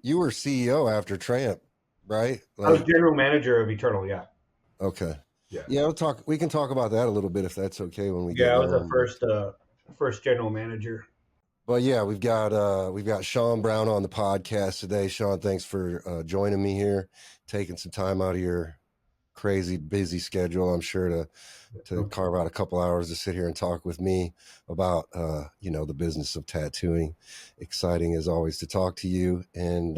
you were CEO after Tramp, right? I was Like, general manager of Eternal. Yeah, okay. yeah, Yeah, we can talk about that a little bit if that's okay when we yeah. get I was the going. first general manager. But yeah, we've got Sean Brown on the podcast today. Sean, thanks for joining me here, taking some time out of your crazy busy schedule. I'm sure to No, carve out a couple hours to sit here and talk with me about the business of tattooing. Exciting as always to talk to you. And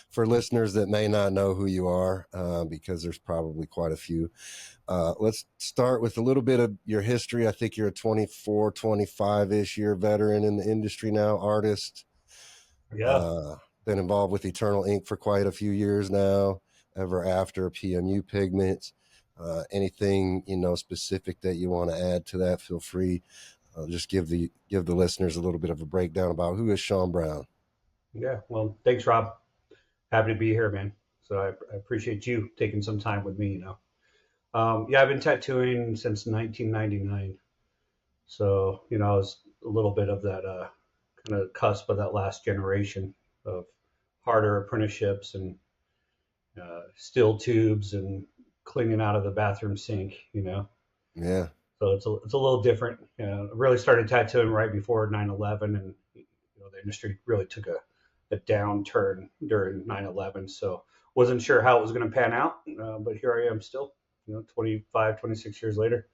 for listeners that may not know who you are, because there's probably quite a few, let's start with a little bit of your history. I think you're a 24, 25-ish year veteran in the industry now, artist. yeah. Uh, Been involved with Eternal Ink for quite a few years now. Ever After PMU Pigment. Anything specific that you want to add to that? Feel free. Just give the listeners a little bit of a breakdown about who is Sean Brown. Yeah. Well, thanks, Rob. Happy to be here, man. So I appreciate you taking some time with me. Yeah, I've been tattooing since 1999. So I was a little bit of that kind of cusp of that last generation of harder apprenticeships and steel tubes and cleaning out of the bathroom sink. Yeah, So it's a little different. I really started tattooing right before 9/11, and the industry really took a downturn during 9/11. So wasn't sure how it was going to pan out, but here I am still, 25, 26 years later,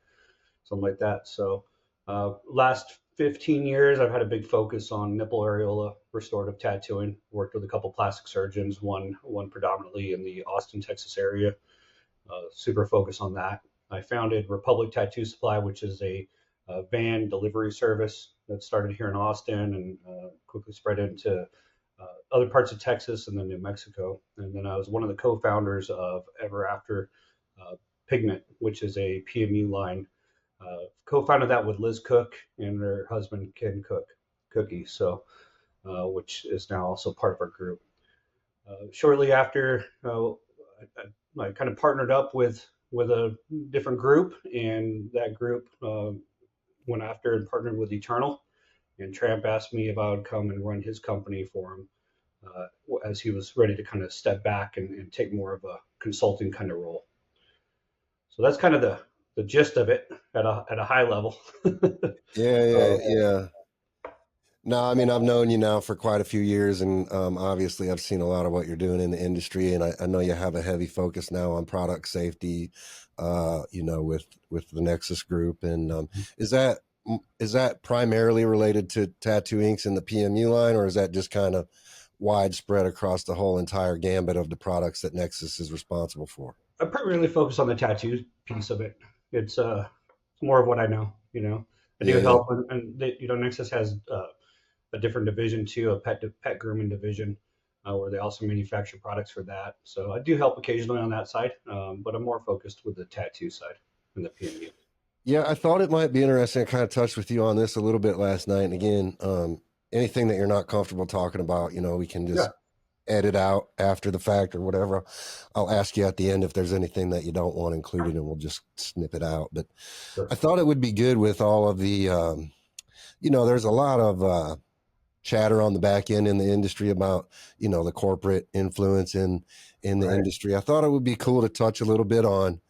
something like that. So last 15 years, I've had a big focus on nipple areola restorative tattooing. Worked with a couple plastic surgeons, one predominantly in the Austin, Texas area. Super focus on that. I founded Republic Tattoo Supply, which is a van delivery service that started here in Austin and quickly spread into other parts of Texas and then New Mexico. And then I was one of the co-founders of Ever After Pigment, which is a PMU line. Co-founded that with Liz Cook and her husband Ken Cookie, so which is now also part of our group. Shortly after, I kind of partnered up with a different group, and that group went after and partnered with Eternal. And Tramp asked me if I would come and run his company for him as he was ready to kind of step back and take more of a consulting kind of role. So that's kind of the gist of it at a high level. yeah, yeah, yeah. No, I mean, I've known you now for quite a few years, and obviously, I've seen a lot of what you're doing in the industry, and I know you have a heavy focus now on product safety, with the Nexus group. And is that is that primarily related to tattoo inks in the PMU line, or is that just kind of widespread across the whole entire gambit of the products that Nexus is responsible for? I primarily focus on the tattoos piece of it. It's more of what I know. I do Yeah, yeah, help, and Nexus has a different division too, a pet grooming division, where they also manufacture products for that. So I do help occasionally on that side, but I'm more focused with the tattoo side and the PMU. yeah. I thought it might be interesting. I kind of touched with you on this a little bit last night, and again, anything that you're not comfortable talking about, we can Yeah, just edit out after the fact or whatever. I'll ask you at the end if there's anything that you don't want included, and we'll just snip it out. But sure. I thought it would be good with all of the, there's a lot of chatter on the back end in the industry about, the corporate influence in the Right. industry. I thought it would be cool to touch a little bit on,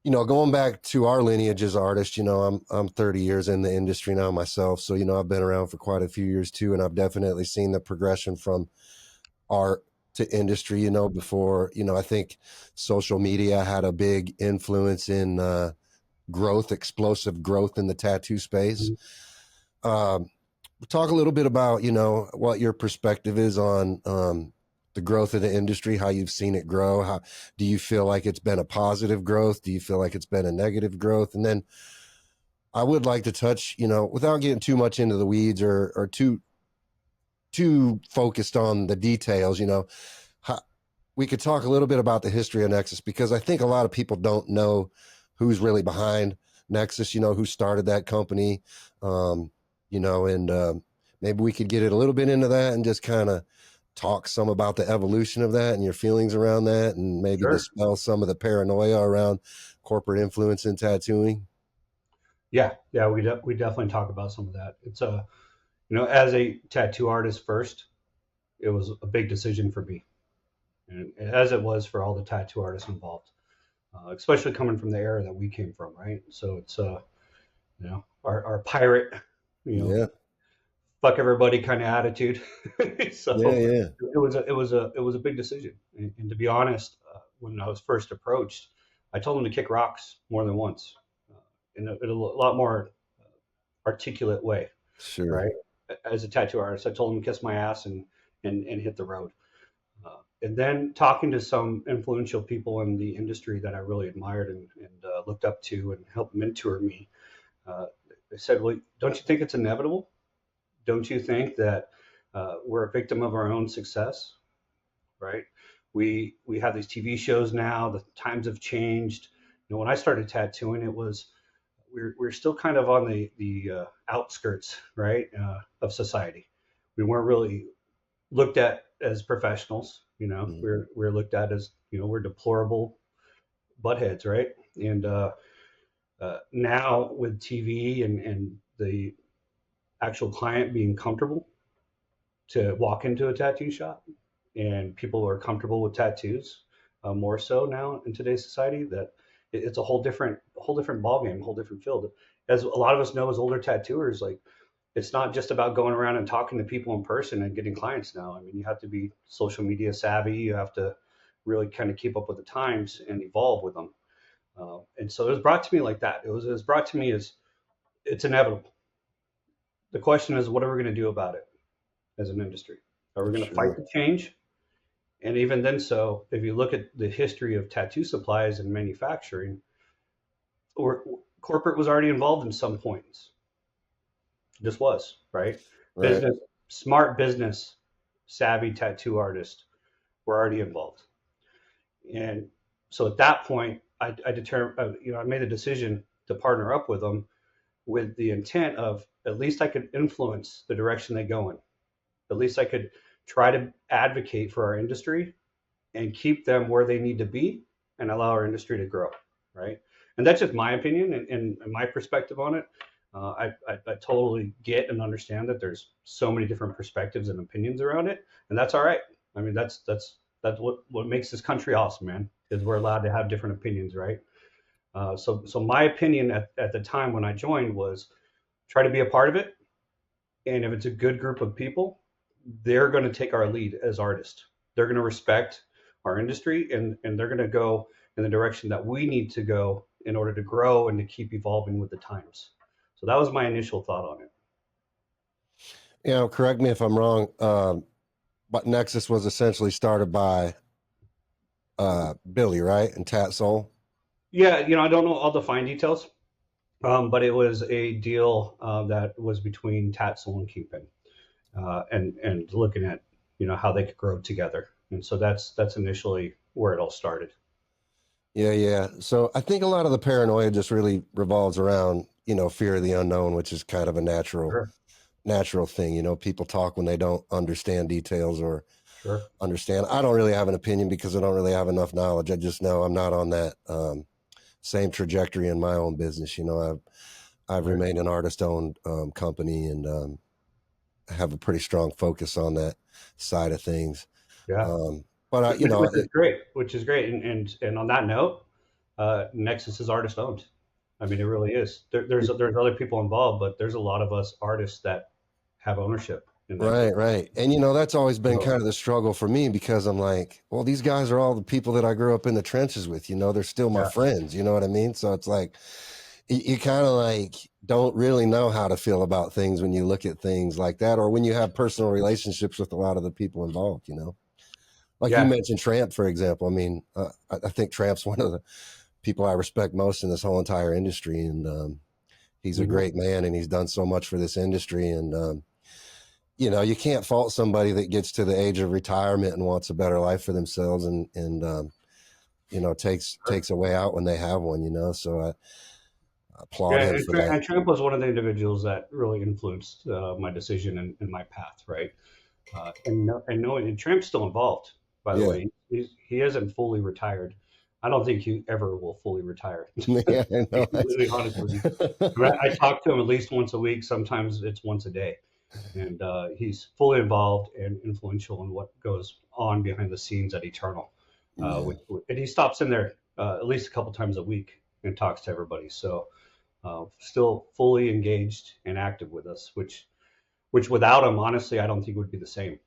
going back to our lineage as artists. I'm 30 years in the industry now myself, so I've been around for quite a few years too, and I've definitely seen the progression from art to industry. Before, I think social media had a big influence in growth, explosive growth in the tattoo space. Mhm. Um, Talk a little bit about, what your perspective is on the growth of the industry, how you've seen it grow. How do you feel like it's been a positive growth? Do you feel like it's been a negative growth? And then I would like to touch, without getting too much into the weeds or too focused on the details, how, we could talk a little bit about the history of Nexus, because I think a lot of people don't know who's really behind Nexus, who started that company, and maybe we could get it a little bit into that and just kind of talk some about the evolution of that and your feelings around that, and maybe Sure. dispel some of the paranoia around corporate influence in tattooing. Yeah, yeah, we definitely talk about some of that. It's as a tattoo artist first. it was a big decision for me, and as it was for all the tattoo artists involved, especially coming from the era that we came from, right? So it's our pirate, you know, Yeah. fuck everybody kind of attitude. Yeah. So Yeah. it was a big decision, and to be honest, when I was first approached, I told them to kick rocks more than once, in a lot more articulate way, Sure. right? As a tattoo artist, I told them to kiss my ass and hit the road. And then talking to some influential people in the industry that I really admired and looked up to and helped mentor me, they said, "Well, don't you think it's inevitable? Don't you think that we're a victim of our own success, right? We have these TV shows now. The times have changed. When I started tattooing, it was we're still kind of on the outskirts, right, of society. We weren't really looked at as professionals. Mm. We're looked at as we're deplorable buttheads, right? And now with TV and the actual client being comfortable to walk into a tattoo shop, and people are comfortable with tattoos more so now in today's society, that it's a whole different ball game, whole different field. As a lot of us know, as older tattooers, like, it's not just about going around and talking to people in person and getting clients now. I mean, you have to be social media savvy. You have to really kind of keep up with the times and evolve with them. And so it was brought to me like that. It was brought to me as it's inevitable. The question is, what are we going to do about it as an industry? Are we going to fight Sure. the change? And even then, so if you look at the history of tattoo supplies and manufacturing, or corporate was already involved in some points. This was right. Right. Business, smart business, savvy tattoo artists were already involved, and so at that point, I determined, I made the decision to partner up with them with the intent of at least I could influence the direction they go in. At least I could try to advocate for our industry and keep them where they need to be and allow our industry to grow, right? And that's just my opinion and my perspective on it. I totally get and understand that there's so many different perspectives and opinions around it, and that's all right. I mean, that's what makes this country awesome, man. Is we're allowed to have different opinions, right? So my opinion at the time when I joined was try to be a part of it, and if it's a good group of people, they're going to take our lead as artists. They're going to respect our industry, and they're going to go in the direction that we need to go in order to grow and to keep evolving with the times. So that was my initial thought on it. Correct me if I'm wrong, but Nexus was essentially started by Billy, right? And Tat Soul. Yeah, I don't know all the fine details, but it was a deal that was between Tatzel and Kingpin, and looking at how they could grow together. And so that's initially where it all started. Yeah, yeah. So I think a lot of the paranoia just really revolves around, fear of the unknown, which is kind of a Sure, natural thing. People talk when they don't understand details or sure. understand. I don't really have an opinion because I don't really have enough knowledge. I just know I'm not on that same trajectory in my own business. I've Right. remained an artist-owned company and have a pretty strong focus on that side of things. Yeah. But Which is great. Which is great. And on that note, Nexus is artist owned. I mean, it really is. There's other people involved, but there's a lot of us artists that have ownership in that group. right. And that's always been So, kind of the struggle for me because I'm like, well, these guys are all the people that I grew up in the trenches with. They're still my yeah, friends. You know what I mean? So it's like you kind of like don't really know how to feel about things when you look at things like that, or when you have personal relationships with a lot of the people involved. Like you yeah. mentioned Tramp, for example. I mean, I think Tramp's one of the people I respect most in this whole entire industry, and he's a Mhm. great man, and he's done so much for this industry. And you can't fault somebody that gets to the age of retirement and wants a better life for themselves, and takes a way out when they have one. So I applaud Yeah, him for that. and Trump was one of the individuals that really influenced my decision and my path, right? And knowing, and Trump's still involved, by the Yeah, way. He isn't fully retired. I don't think he ever will fully retire. To yeah, I be know. completely honest with you, I talk to him at least once a week. Sometimes it's once a day. and he's fully involved and influential in what goes on behind the scenes at Eternal. Yeah. And he stops in there at least a couple times a week and talks to everybody. So still fully engaged and active with us, which without him, honestly, I don't think would be the same.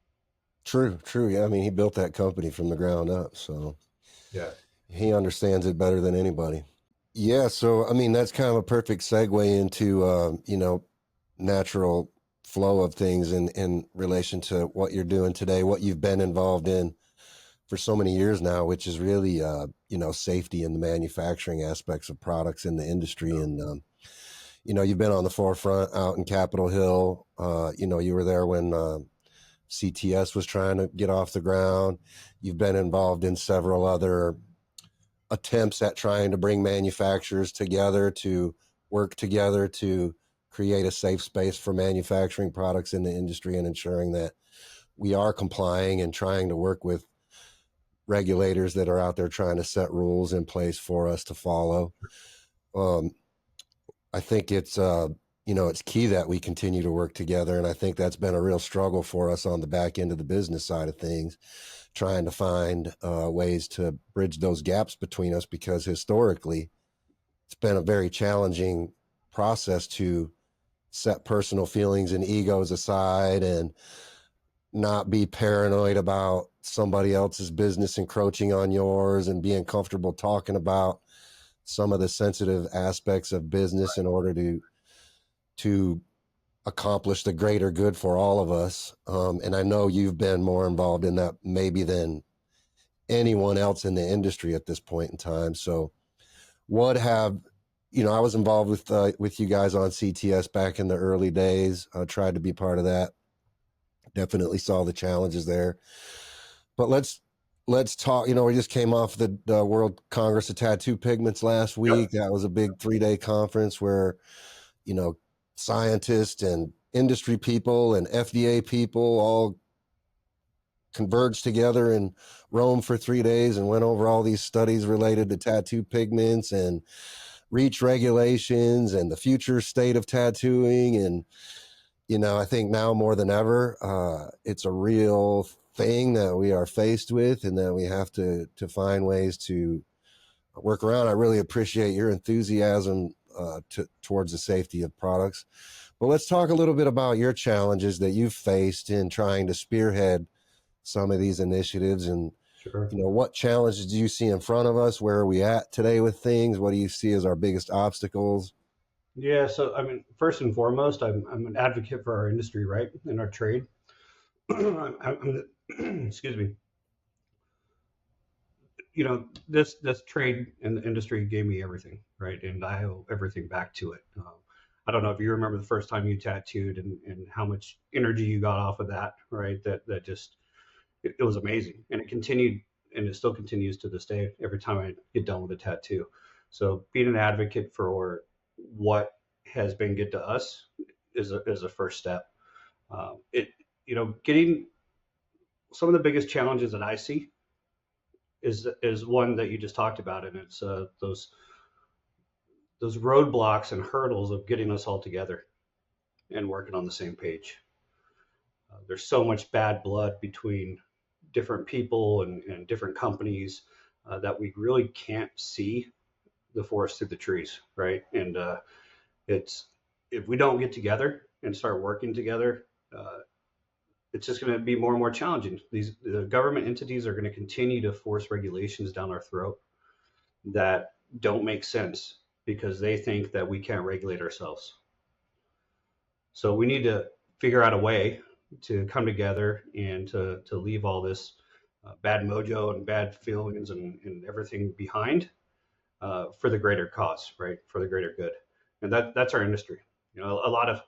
True, true. Yeah, I mean, he built that company from the ground up, so Yeah. he understands it better than anybody. Yeah, so I mean, that's kind of a perfect segue into natural flow of things in relation to what you're doing today, what you've been involved in for so many years now, which is really safety and the manufacturing aspects of products in the industry. And you've been on the forefront out in Capitol Hill. You were there when CTS was trying to get off the ground. You've been involved in several other attempts at trying to bring manufacturers together to work together to create a safe space for manufacturing products in the industry and ensuring that we are complying and trying to work with regulators that are out there trying to set rules in place for us to follow. Um, I think it's key that we continue to work together. And I think that's been a real struggle for us on the back end of the business side of things, trying to find ways to bridge those gaps between us, because historically it's been a very challenging process to set personal feelings and egos aside and not be paranoid about somebody else's business encroaching on yours, and being comfortable talking about some of the sensitive aspects of business in order to accomplish the greater good for all of us. And I know you've been more involved in that maybe than anyone else in the industry at this point in time. So what have I was involved with you guys on CTS back in the early days. I tried to be part of that. Definitely saw the challenges there. But let's talk. We just came off the World Congress of Tattoo Pigments last Yep. week. That was a big 3-day conference where you know scientists and industry people and FDA people all converged together in Rome for 3 days and went over all these studies related to tattoo pigments and REACH regulations and the future state of tattooing. And I think now more than ever, it's a real thing that we are faced with, and that we have to find ways to work around. I really appreciate your enthusiasm towards the safety of products. But let's talk a little bit about your challenges that you've faced in trying to spearhead some of these initiatives. And Sure. what challenges do you see in front of us? Where are we at today with things? What do you see as our biggest obstacles? Yeah. So, I mean, first and foremost, I'm an advocate for our industry, right? In our trade. Excuse me. This trade and the industry gave me everything, right? And I owe everything back to it. I don't know if you remember the first time you tattooed and how much energy you got off of that, right? That just it was amazing, and it continued, and it still continues to this day. Every time I get done with a tattoo, so being an advocate for what has been good to us is a first step. It getting some of the biggest challenges that I see is one that you just talked about, and it's those roadblocks and hurdles of getting us all together and working on the same page. There's so much bad blood between different people and different companies that we really can't see the forest through the trees, right? And it's if we don't get together and start working together, it's just going to be more and more challenging. The government entities are going to continue to force regulations down our throat that don't make sense because they think that we can't regulate ourselves. So we need to figure out a way to come together and to leave all this bad mojo and bad feelings and everything behind for the greater cause, right? For the greater good. And that's our industry. A lot of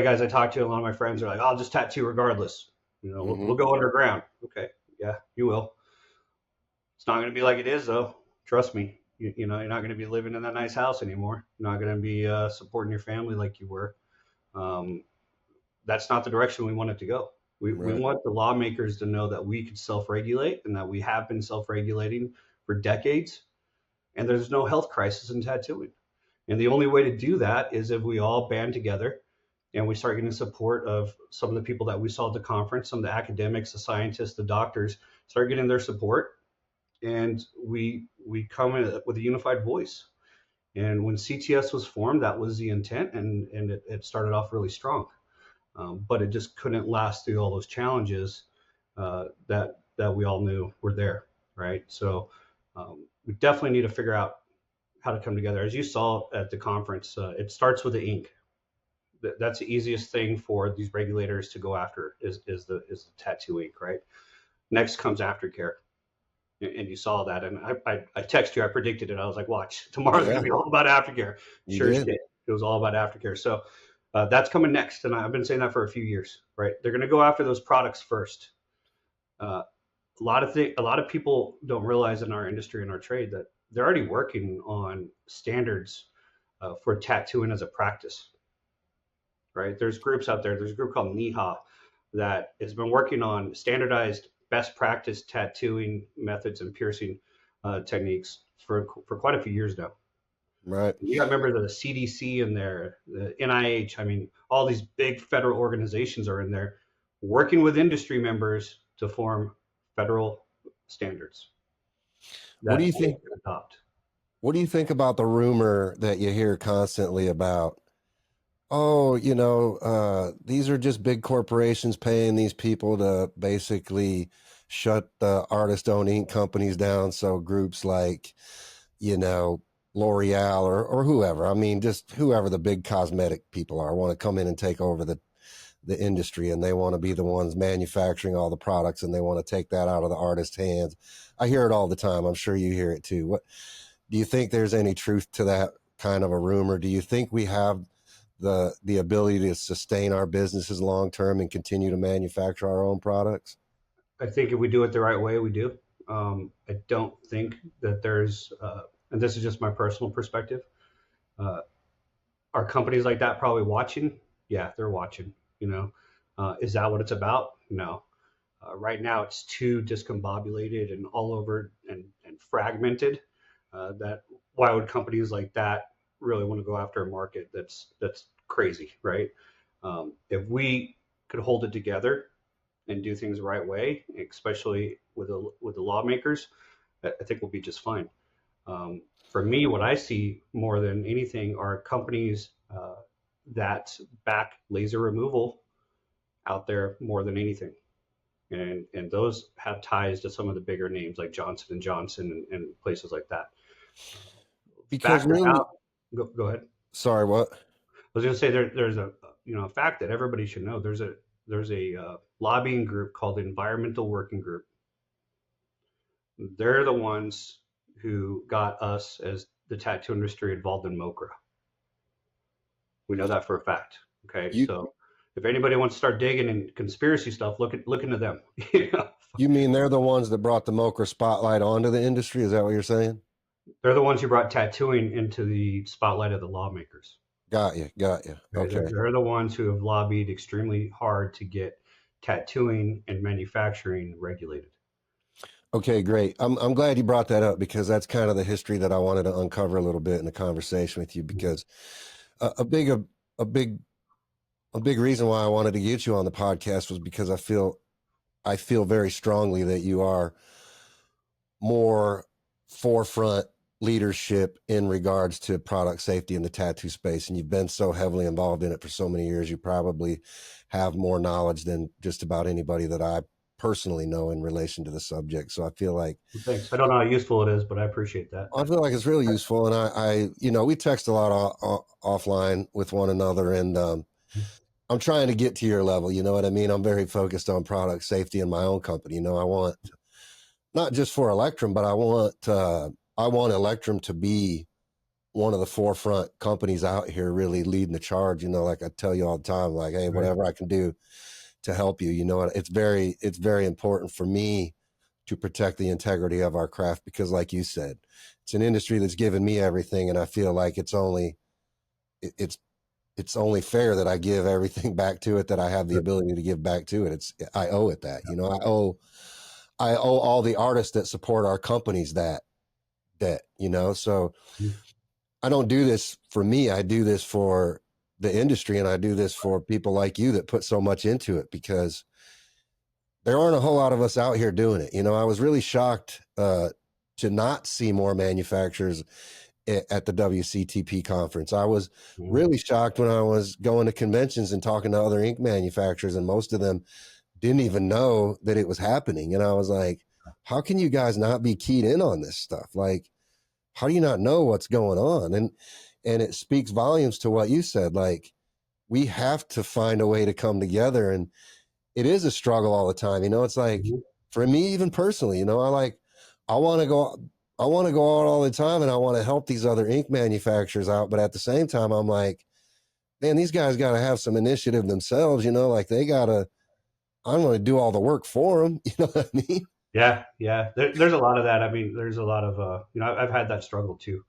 guys I talk to, a lot of my friends are like, I'll just tattoo regardless. We'll Mm-hmm. go underground. Okay, yeah, you will. It's not going to be like it is though. Trust me. You're not going to be living in that nice house anymore. You're not going to be supporting your family like you were. Um, that's not the direction we want it to go. We Right. want the lawmakers to know that we can self-regulate and that we have been self-regulating for decades, and there's no health crisis in tattooing. And the only way to do that is if we all band together and we started getting support of some of the people that we saw at the conference, some of the academics, the scientists, the doctors, started getting their support, and we come in with a unified voice. And when CTS was formed, that was the intent, and it started off really strong. But it just couldn't last through all those challenges that we all knew were there, right? So we definitely need to figure out how to come together. As you saw at the conference, it starts with the ink. That's the easiest thing for these regulators to go after is the tattoo ink, right? Next comes aftercare, and you saw that. And I texted you, I predicted it. I was like, watch, tomorrow's Yeah, going to be all about aftercare. you Sure as did. shit, it was all about aftercare. So that's coming next, and I've been saying that for a few years, right? They're going to go after those products first. Uh, a lot of people don't realize in our industry and our trade that they're already working on standards for tattooing as a practice, right? There's groups out there. There's a group called NIHA that has been working on standardized best practice tattooing methods and piercing techniques for quite a few years now. Right. You got members of the CDC in there, the NIH. I mean, all these big federal organizations are in there working with industry members to form federal standards What do that you they think? can adopt. What do you think about the rumor that you hear constantly about? Oh, these are just big corporations paying these people to basically shut the artist-owned ink companies down. So groups like, you know, L'Oreal or whoever, I mean, just whoever the big cosmetic people are, want to come in and take over the industry, and they want to be the ones manufacturing all the products, and they want to take that out of the artist's hands. I hear it all the time. I'm sure you hear it too. What do you think there's any truth to that kind of a rumor? Do you think we have the ability to sustain our businesses long term and continue to manufacture our own products? I think if we do it the right way, we do. I don't think that and this is just my personal perspective. Uh, are companies like that probably watching? Yeah, they're watching. You know, is that what it's about? No. Right now, it's too discombobulated and all over and fragmented. That why would companies like that really want to go after a market that's crazy, right? If we could hold it together and do things the right way, especially with the lawmakers, I think we'll be just fine. For me, what I see more than anything are companies that back laser removal out there more than anything, and those have ties to some of the bigger names like Johnson and Johnson and places like that. Because Fact really, about go ahead. sorry, what? I was going to say there's a fact that everybody should know. There's a lobbying group called the Environmental Working Group. They're the ones who got us as the tattoo industry involved in MoCRA. We know that for a fact. Okay, You so if anybody wants to start digging in conspiracy stuff, look into them. You know? you mean they're the ones that brought the MoCRA spotlight onto the industry? Is that what you're saying? They're the ones who brought tattooing into the spotlight of the lawmakers. Got you. Got you. Okay? Okay. They're the ones who have lobbied extremely hard to get tattooing and manufacturing regulated. Okay, great. I'm glad you brought that up because that's kind of the history that I wanted to uncover a little bit in the conversation with you. Because a, a big a, a big a big reason why I wanted to get you on the podcast was because I feel very strongly that you are more forefront leadership in regards to product safety in the tattoo space, and you've been so heavily involved in it for so many years. You probably have more knowledge than just about anybody that I personally know in relation to the subject. So Thanks. I don't know how useful it is, but I appreciate that. I feel like it's really useful. And we text a lot offline with one another, and I'm trying to get to your level. You know what I mean? I'm very focused on product safety in my own company. I want not just for Electrum, but I want Electrum to be one of the forefront companies out here really leading the charge. Like I tell you all the time, like, hey, Right. whatever I can do to help you, it's very important for me to protect the integrity of our craft, because like you said, it's an industry that's given me everything. And I feel like it's only fair that I give everything back to it that I have the ability to give back to it. I owe it that, I owe all the artists that support our companies that debt. So I don't do this for me. I do this for the industry, and I do this for people like you that put so much into it, because there aren't a whole lot of us out here doing it. I was really shocked to not see more manufacturers at the WCTP conference. I was really shocked when I was going to conventions and talking to other ink manufacturers, and most of them didn't even know that it was happening. And I was like, how can you guys not be keyed in on this stuff? Like, how do you not know what's going on? And it speaks volumes to what you said. Like, we have to find a way to come together, and it is a struggle all the time. It's like, for me, even personally, I want to go out all the time, and I want to help these other ink manufacturers out. But at the same time, I'm like, man, these guys got to have some initiative themselves, like I'm going to do all the work for them. You know what I mean? Yeah. There's a lot of that. I mean, there's a lot of, I've had that struggle too.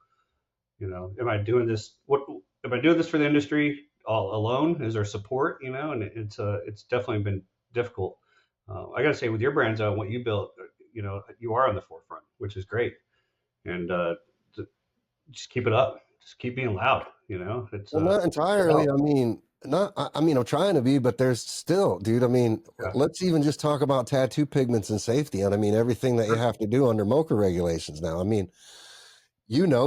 Am I doing this? Am I doing this for the industry all alone? Is there support? And it's definitely been difficult. I got to say, with your brands and what you built, you are on the forefront, which is great. And just keep it up. Just keep being loud. It's not entirely. I'm trying to be, but there's still, dude. Let's even just talk about tattoo pigments and safety, and everything that you have to do under MoCRA regulations now.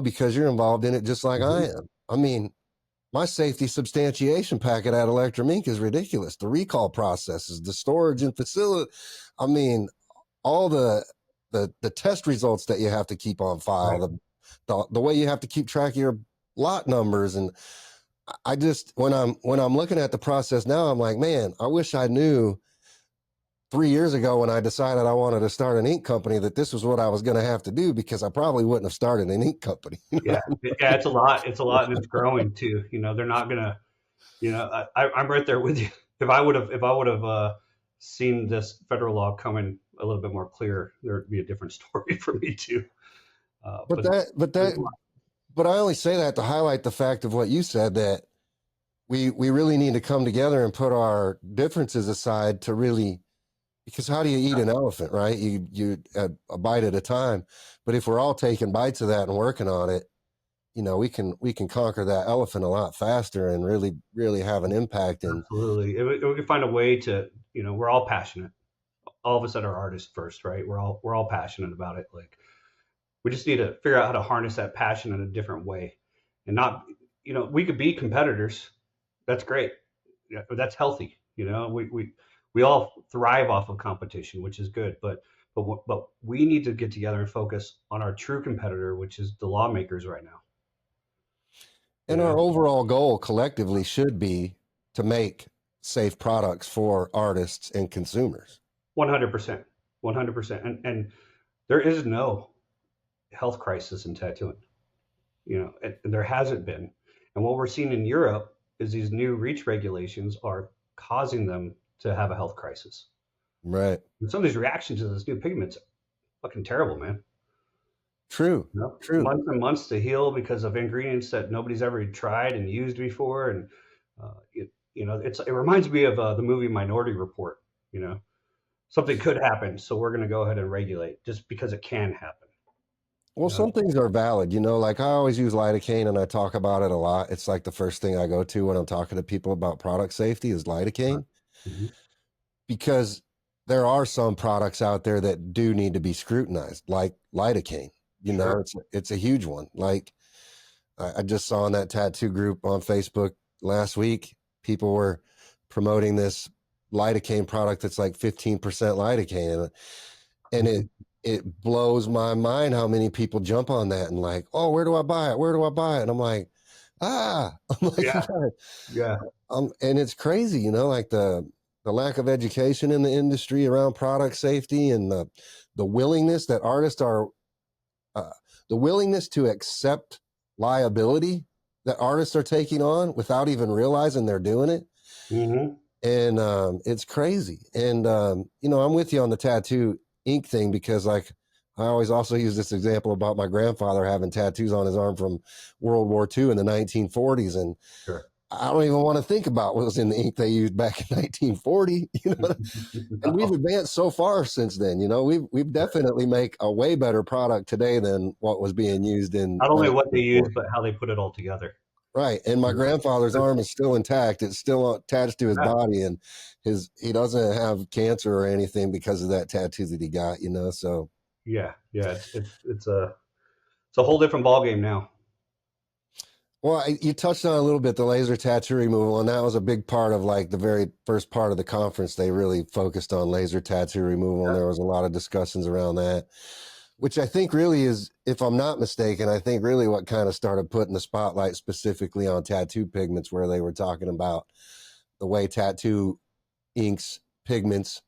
Because you're involved in it just like I am. My safety substantiation packet at Electrum Inc. is ridiculous. The recall processes, the storage and facility. All the test results that you have to keep on file, the way you have to keep track of your lot numbers. And I just, when I'm looking at the process now, I'm like, man, I wish I knew 3 years ago when I decided I wanted to start an ink company that this was what I was going to have to do, because I probably wouldn't have started an ink company. Yeah, it's a lot. It's a lot, and it's growing too. They're not gonna. I'm right there with you. If I would have seen this federal law coming a little bit more clear, there'd be a different story for me too. But I only say that to highlight the fact of what you said, that we really need to come together and put our differences aside to really. Because how do you eat an elephant, right? You a bite at a time. But if we're all taking bites of that and working on it, we can conquer that elephant a lot faster and really, really have an impact. And absolutely, if we can find a way to, we're all passionate. All of us that are artists first, right? We're all passionate about it. Like, we just need to figure out how to harness that passion in a different way, and not, we could be competitors. That's great. Yeah, that's healthy. We all thrive off of competition, which is good, but we need to get together and focus on our true competitor, which is the lawmakers right now. And our overall goal collectively should be to make safe products for artists and consumers. 100%, 100%. And there is no health crisis in tattooing, and there hasn't been. And what we're seeing in Europe is these new REACH regulations are causing them to have a health crisis. Right. And some of these reactions to this new pigment's fucking terrible, man. True. True. Months and months to heal because of ingredients that nobody's ever tried and used before. And it reminds me of the movie Minority Report. Something could happen, so we're going to go ahead and regulate just because it can happen. Well, some things are valid, like I always use lidocaine, and I talk about it a lot. It's like the first thing I go to when I'm talking to people about product safety is lidocaine. Because there are some products out there that do need to be scrutinized, like lidocaine. It's a huge one. Like, I just saw in that tattoo group on Facebook last week, people were promoting this lidocaine product that's like 15% lidocaine, and it blows my mind how many people jump on that and like, oh, where do I buy it? Where do I buy it? And I'm like, yeah. And it's crazy, like the lack of education in the industry around product safety, and the willingness that artists are, the willingness to accept liability that artists are taking on without even realizing they're doing it. And it's crazy. And, I'm with you on the tattoo ink thing, because like, I always also use this example about my grandfather having tattoos on his arm from World War II in the 1940s. And I don't even want to think about what was in the ink they used back in 1940, And we've advanced so far since then, we've definitely make a way better product today than what was being used in. Not only what they use, but how they put it all together. Right. And my grandfather's arm is still intact. It's still attached to his Yeah, body, and he doesn't have cancer or anything because of that tattoo that he got, you know. So yeah. It's a whole different ball game now. well, you touched on a little bit the laser tattoo removal, and that was a big part of like the very first part of the conference. They really focused on laser tattoo removal, and Yeah, there was a lot of discussions around that, which I think really is, if I'm not mistaken, I think really what kind of started putting the spotlight specifically on tattoo pigments, where they were talking about the way tattoo inks, pigments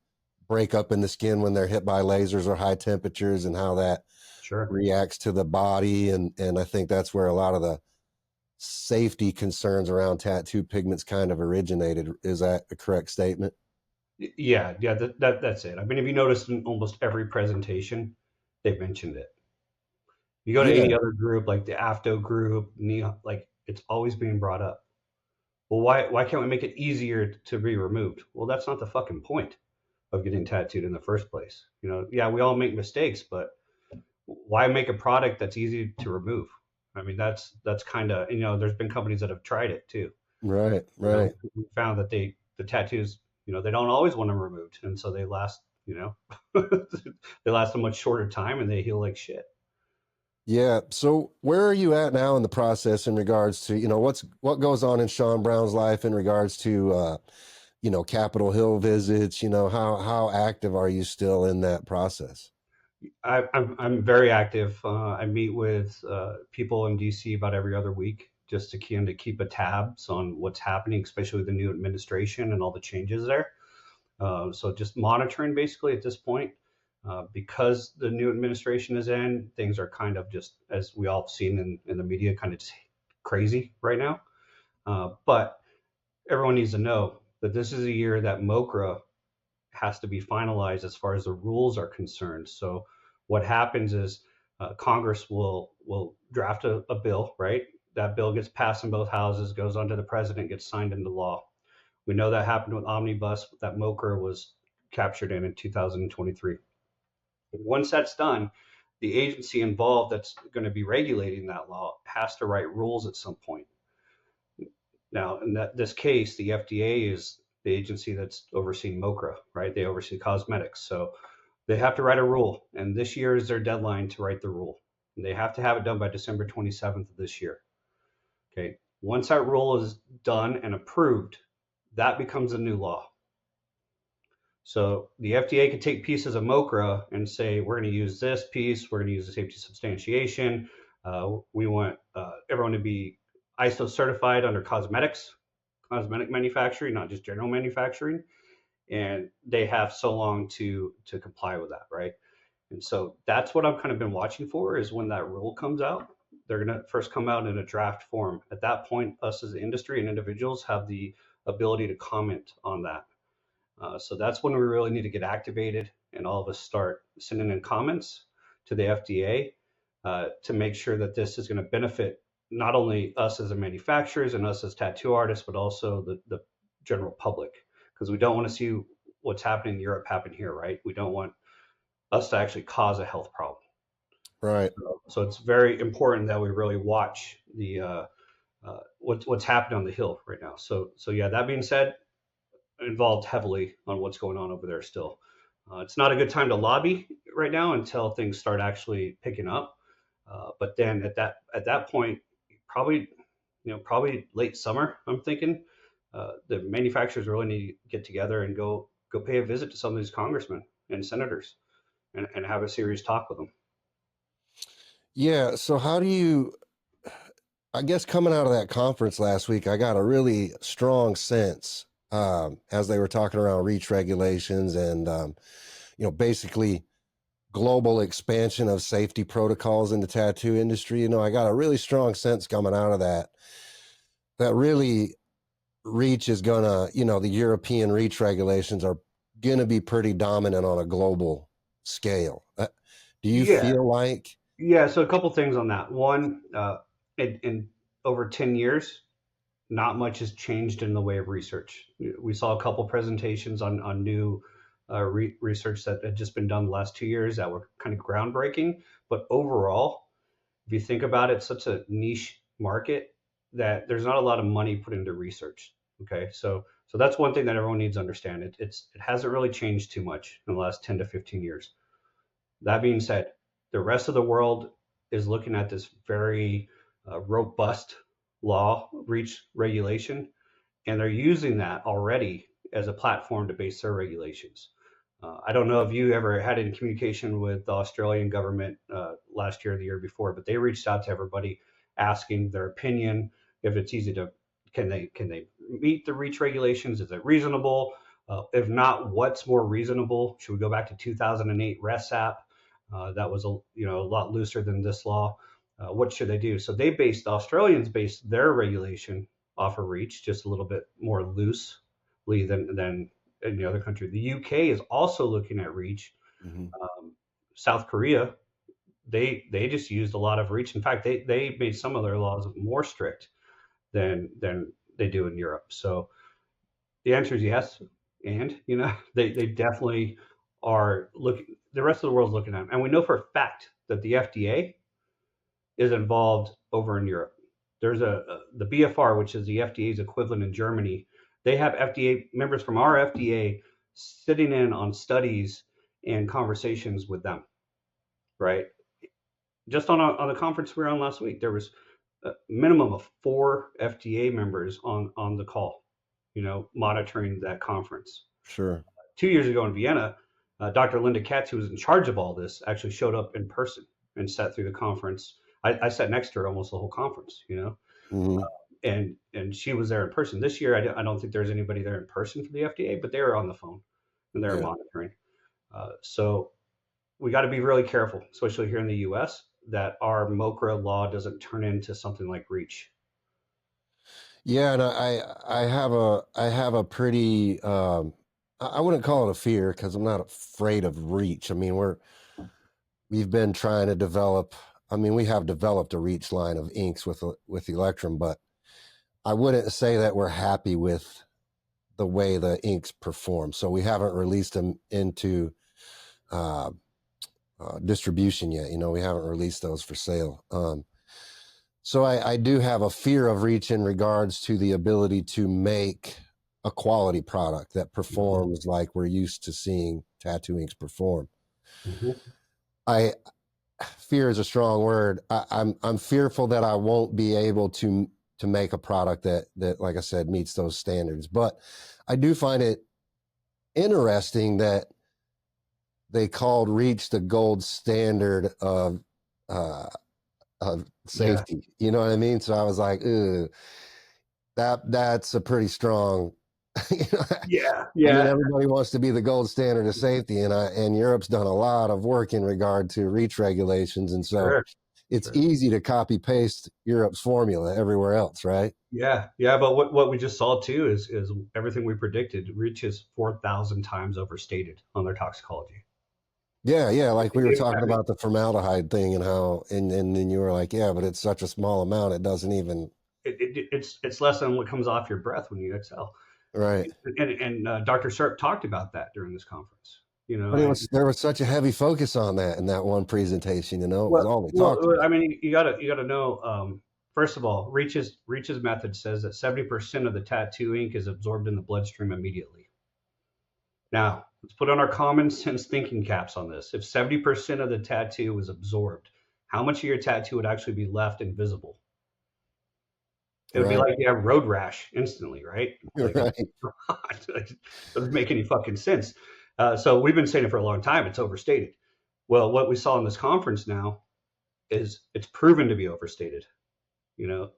break up in the skin when they're hit by lasers or high temperatures, and how that sure. reacts to the body. And I think that's where a lot of the safety concerns around tattoo pigments kind of originated. Is that a correct statement? Yeah. That's it. I mean, if you notice in almost every presentation, they've mentioned it. You go to Yeah, any other group, like the AFTO group, like it's always being brought up. Well, why can't we make it easier to be removed? Well, that's not the fucking point of getting tattooed in the first place. Yeah, we all make mistakes, but why make a product that's easy to remove? I mean, that's kind of, there's been companies that have tried it too. right, right. We found that the tattoos, they don't always want them removed, and so they last, they last a much shorter time and they heal like shit. Yeah. So where are you at now in the process in regards to, what goes on in Sean Brown's life in regards to, Capitol Hill visits? How active are you still in that process? I'm very active. I meet with people in DC about every other week just to keep a tabs on what's happening, especially with the new administration and all the changes there. So just monitoring basically at this point. Because the new administration is in, things are kind of just, as we all have seen in the media, kind of just crazy right now. But everyone needs to know that this is a year that MoCRA has to be finalized as far as the rules are concerned. So what happens is Congress will draft a bill, right? That bill gets passed in both houses, goes on to the president, gets signed into law. We know that happened with Omnibus, that MoCRA was captured in 2023. Once that's done, the agency involved that's going to be regulating that law has to write rules at some point. Now, in this case, the FDA is the agency that's overseeing MoCRA, right? They oversee cosmetics. So they have to write a rule, and this year is their deadline to write the rule. And they have to have it done by December 27th of this year. Okay. Once that rule is done and approved, that becomes a new law. So the FDA could take pieces of MoCRA and say, we're going to use this piece, we're going to use the safety substantiation. We want everyone to be ISO certified under cosmetic manufacturing, not just general manufacturing. And they have so long to comply with that, right? And so that's what I've kind of been watching for, is when that rule comes out. They're going to first come out in a draft form. At that point, us as the industry and individuals have the ability to comment on that. So that's when we really need to get activated and all of us start sending in comments to the FDA to make sure that this is going to benefit not only us as manufacturers and us as tattoo artists, but also the general public. Because we don't want to see what's happening in Europe happen here, right? We don't want us to actually cause a health problem. Right. So it's very important that we really watch the what's happening on the Hill right now. So yeah, that being said, involved heavily on what's going on over there still. It's not a good time to lobby right now until things start actually picking up. But then at that point, probably probably late summer, I'm thinking the manufacturers really need to get together and go pay a visit to some of these congressmen and senators and have a serious talk with them. Yeah. So how do you, I guess coming out of that conference last week, I got a really strong sense as they were talking around reach regulations and, basically global expansion of safety protocols in the tattoo industry. I got a really strong sense coming out of that really reach is gonna, the European reach regulations are gonna be pretty dominant on a global scale. Do you Yeah, feel like, yeah. So a couple things on that. One, in over 10 years, not much has changed in the way of research. We saw a couple presentations on new research that had just been done the last 2 years that were kind of groundbreaking. But overall, if you think about it, it's such a niche market that there's not a lot of money put into research. Okay, so that's one thing that everyone needs to understand. It hasn't really changed too much in the last 10 to 15 years. That being said, the rest of the world is looking at this very robust law reach regulation, and they're using that already as a platform to base their regulations. I don't know if you ever had any communication with the Australian government last year or the year before, but they reached out to everybody asking their opinion if it's easy to can they meet the reach regulations? Is it reasonable? If not, what's more reasonable? Should we go back to 2008 RESAP? That was a lot looser than this law. What should they do? So the Australians based their regulation off of reach, just a little bit more loosely than in the other country. The UK is also looking at reach. Mm-hmm. South Korea, they just used a lot of reach. In fact, they made some of their laws more strict than they do in Europe. So the answer is yes, and they definitely are looking. The rest of the world's looking at them, and we know for a fact that the FDA is involved over in Europe. There's the BFR, which is the FDA's equivalent in Germany. They have FDA members from our FDA sitting in on studies and conversations with them, right? Just on the conference we were on last week, there was a minimum of 4 FDA members on the call, monitoring that conference. Sure. 2 years ago in Vienna, Dr. Linda Katz, who was in charge of all this, actually showed up in person and sat through the conference. I sat next to her almost the whole conference, Mm-hmm. and she was there in person. This year, I don't think there's anybody there in person for the FDA, but they were on the phone and they were monitoring. So we got to be really careful, especially here in the U.S., that our MoCRA law doesn't turn into something like REACH. Yeah, and I have a pretty I wouldn't call it a fear because I'm not afraid of reach. I mean, we've been trying to develop. I mean, we have developed a reach line of inks with Electrum, but I wouldn't say that we're happy with the way the inks perform. So we haven't released them into distribution yet. We haven't released those for sale. So I do have a fear of reach in regards to the ability to make a quality product that performs like we're used to seeing tattoo inks perform. Mm-hmm. Fear is a strong word. I'm fearful that I won't be able to make a product that, like I said, meets those standards. But I do find it interesting that they called reach the gold standard of safety. Yeah. You know what I mean? So I was like, that's a pretty strong. Yeah. I mean, everybody wants to be the gold standard of safety, and Europe's done a lot of work in regard to reach regulations, and so it's easy to copy paste Europe's formula everywhere else, right? Yeah. But what we just saw too is everything we predicted. Reach is 4,000 times overstated on their toxicology. Yeah, like we were talking about the formaldehyde thing and how, and then you were like, yeah, but it's such a small amount, it doesn't even. It's less than what comes off your breath when you exhale. Right. And Dr. Sharp talked about that during this conference. But there was such a heavy focus on that in that one presentation. It was all they talked about. I mean, you gotta know. First of all, Reach's method says that 70% of the tattoo ink is absorbed in the bloodstream immediately. Now, let's put on our common sense thinking caps on this. If 70% of the tattoo was absorbed, how much of your tattoo would actually be left invisible? It would be like you have road rash instantly, right? Right. It doesn't make any fucking sense. So we've been saying it for a long time. It's overstated. Well, what we saw in this conference now is it's proven to be overstated. The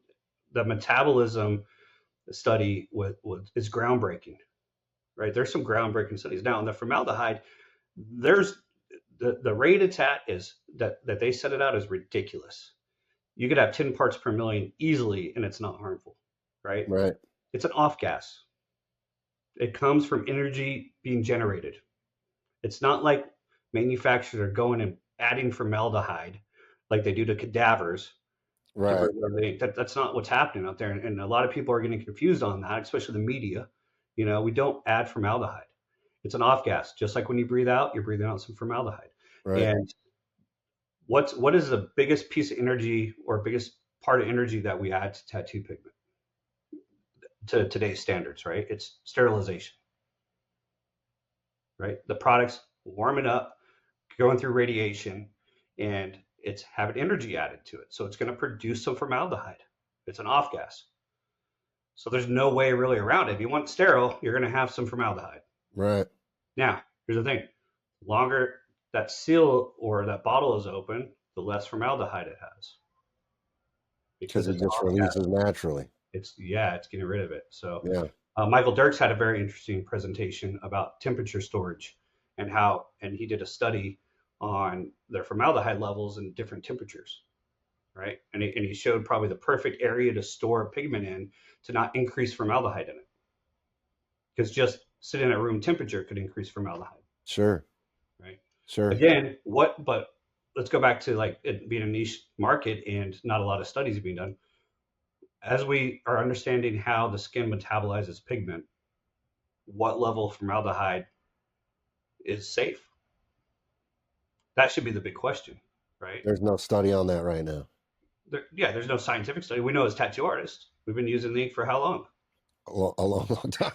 metabolism study is groundbreaking, right? There's some groundbreaking studies. Now, in the formaldehyde, there's the rate of tat is that they set it out as ridiculous. You could have 10 parts per million easily, and it's not harmful, right? Right. It's an off gas. It comes from energy being generated. It's not like manufacturers are going and adding formaldehyde like they do to cadavers. Right. That's not what's happening out there. And a lot of people are getting confused on that, especially the media. We don't add formaldehyde. It's an off gas. Just like when you breathe out, you're breathing out some formaldehyde. Right. And what is the biggest piece of energy or biggest part of energy that we add to tattoo pigment to today's standards, right? It's sterilization, right? The product's warming up, going through radiation, and it's having energy added to it. So it's going to produce some formaldehyde. It's an off gas. So there's no way really around it. If you want sterile, you're going to have some formaldehyde. Right. Now, here's the thing. The longer that seal or that bottle is open, the less formaldehyde it has. Because Because it it's an just off gas. releases naturally. It's getting rid of it. So Yeah. Michael Dirks had a very interesting presentation about temperature storage and he did a study on their formaldehyde levels in different temperatures, right? And he showed probably the perfect area to store pigment in to not increase formaldehyde in it, because just sitting at room temperature could increase formaldehyde, Sure. right? Sure. Again, but let's go back to like it being a niche market and not a lot of studies being done. As we are understanding how the skin metabolizes pigment, what level of formaldehyde is safe? That should be the big question, right? There's no study on that right now. There's no scientific study. We know as tattoo artists, we've been using the ink for how long? A long, long time.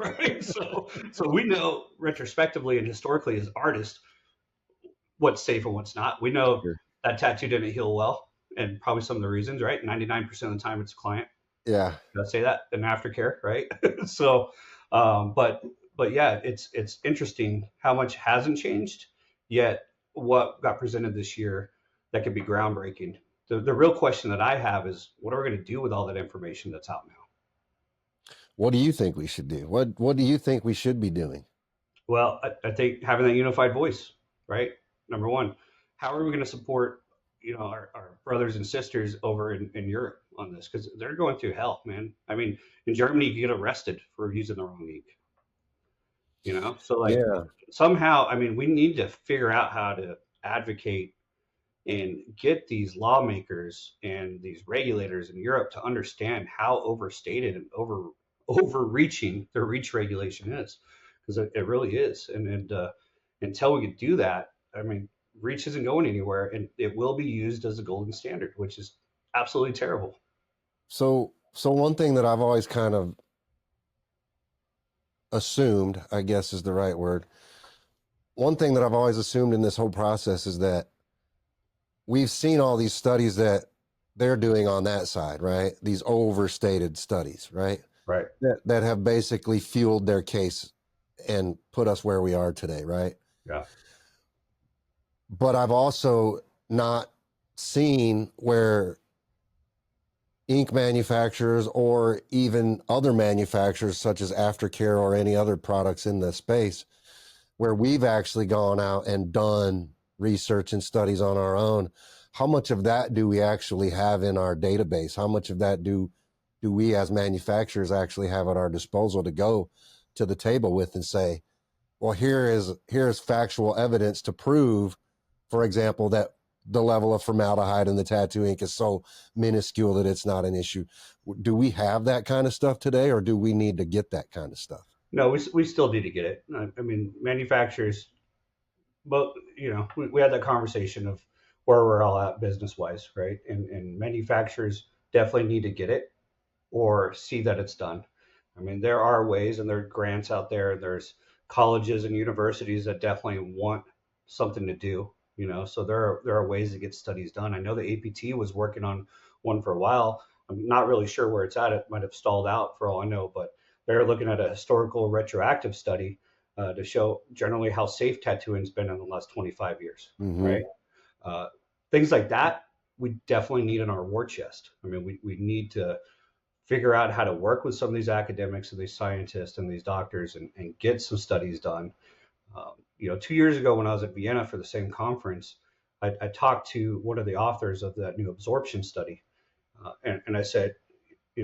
Right? So we know retrospectively and historically as artists what's safe and what's not. We know Sure. that tattoo didn't heal well, and probably some of the reasons, right? 99% of the time it's a client. Yeah. Let's say that in aftercare, right? So, but yeah, it's interesting how much hasn't changed yet. What got presented this year that could be groundbreaking. The real question that I have is, what are we going to do with all that information that's out now? What do you think we should do? What do you think we should be doing? Well, I think having that unified voice, right? Number one, how are we going to support, our brothers and sisters over in Europe on this? Because they're going through hell, man. I mean, in Germany, you get arrested for using the wrong ink. So like Yeah. somehow, I mean, we need to figure out how to advocate and get these lawmakers and these regulators in Europe to understand how overstated and overreaching the reach regulation is, because it really is. And until we can do that, I mean, reach isn't going anywhere, and it will be used as a golden standard, which is absolutely terrible. So one thing that I've always kind of assumed, I guess is the right word. One thing that I've always assumed in this whole process is that we've seen all these studies that they're doing on that side, right? These overstated studies, right? Right. That have basically fueled their case and put us where we are today, right? Yeah. But I've also not seen where ink manufacturers or even other manufacturers such as Aftercare or any other products in the space where we've actually gone out and done research and studies on our own. How much of that do we actually have in our database? How much of that do we as manufacturers actually have at our disposal to go to the table with and say, well, here's factual evidence to prove, for example, that the level of formaldehyde in the tattoo ink is so minuscule that it's not an issue. Do we have that kind of stuff today, or do we need to get that kind of stuff? No, we still need to get it. I mean, manufacturers, but we had that conversation of where we're all at business wise, right? And manufacturers definitely need to get it or see that it's done. I mean, there are ways, and there are grants out there. There's colleges and universities that definitely want something to do. So there are ways to get studies done. I know the APT was working on one for a while. I'm not really sure where it's at. It might have stalled out for all I know, but they're looking at a historical retroactive study to show generally how safe tattooing's been in the last 25 years, Mm-hmm. right? Uh, Things like that we definitely need in our war chest. I mean, we need to figure out how to work with some of these academics and these scientists and these doctors and get some studies done. 2 years ago when I was at Vienna for the same conference, I talked to one of the authors of that new absorption study. And I said,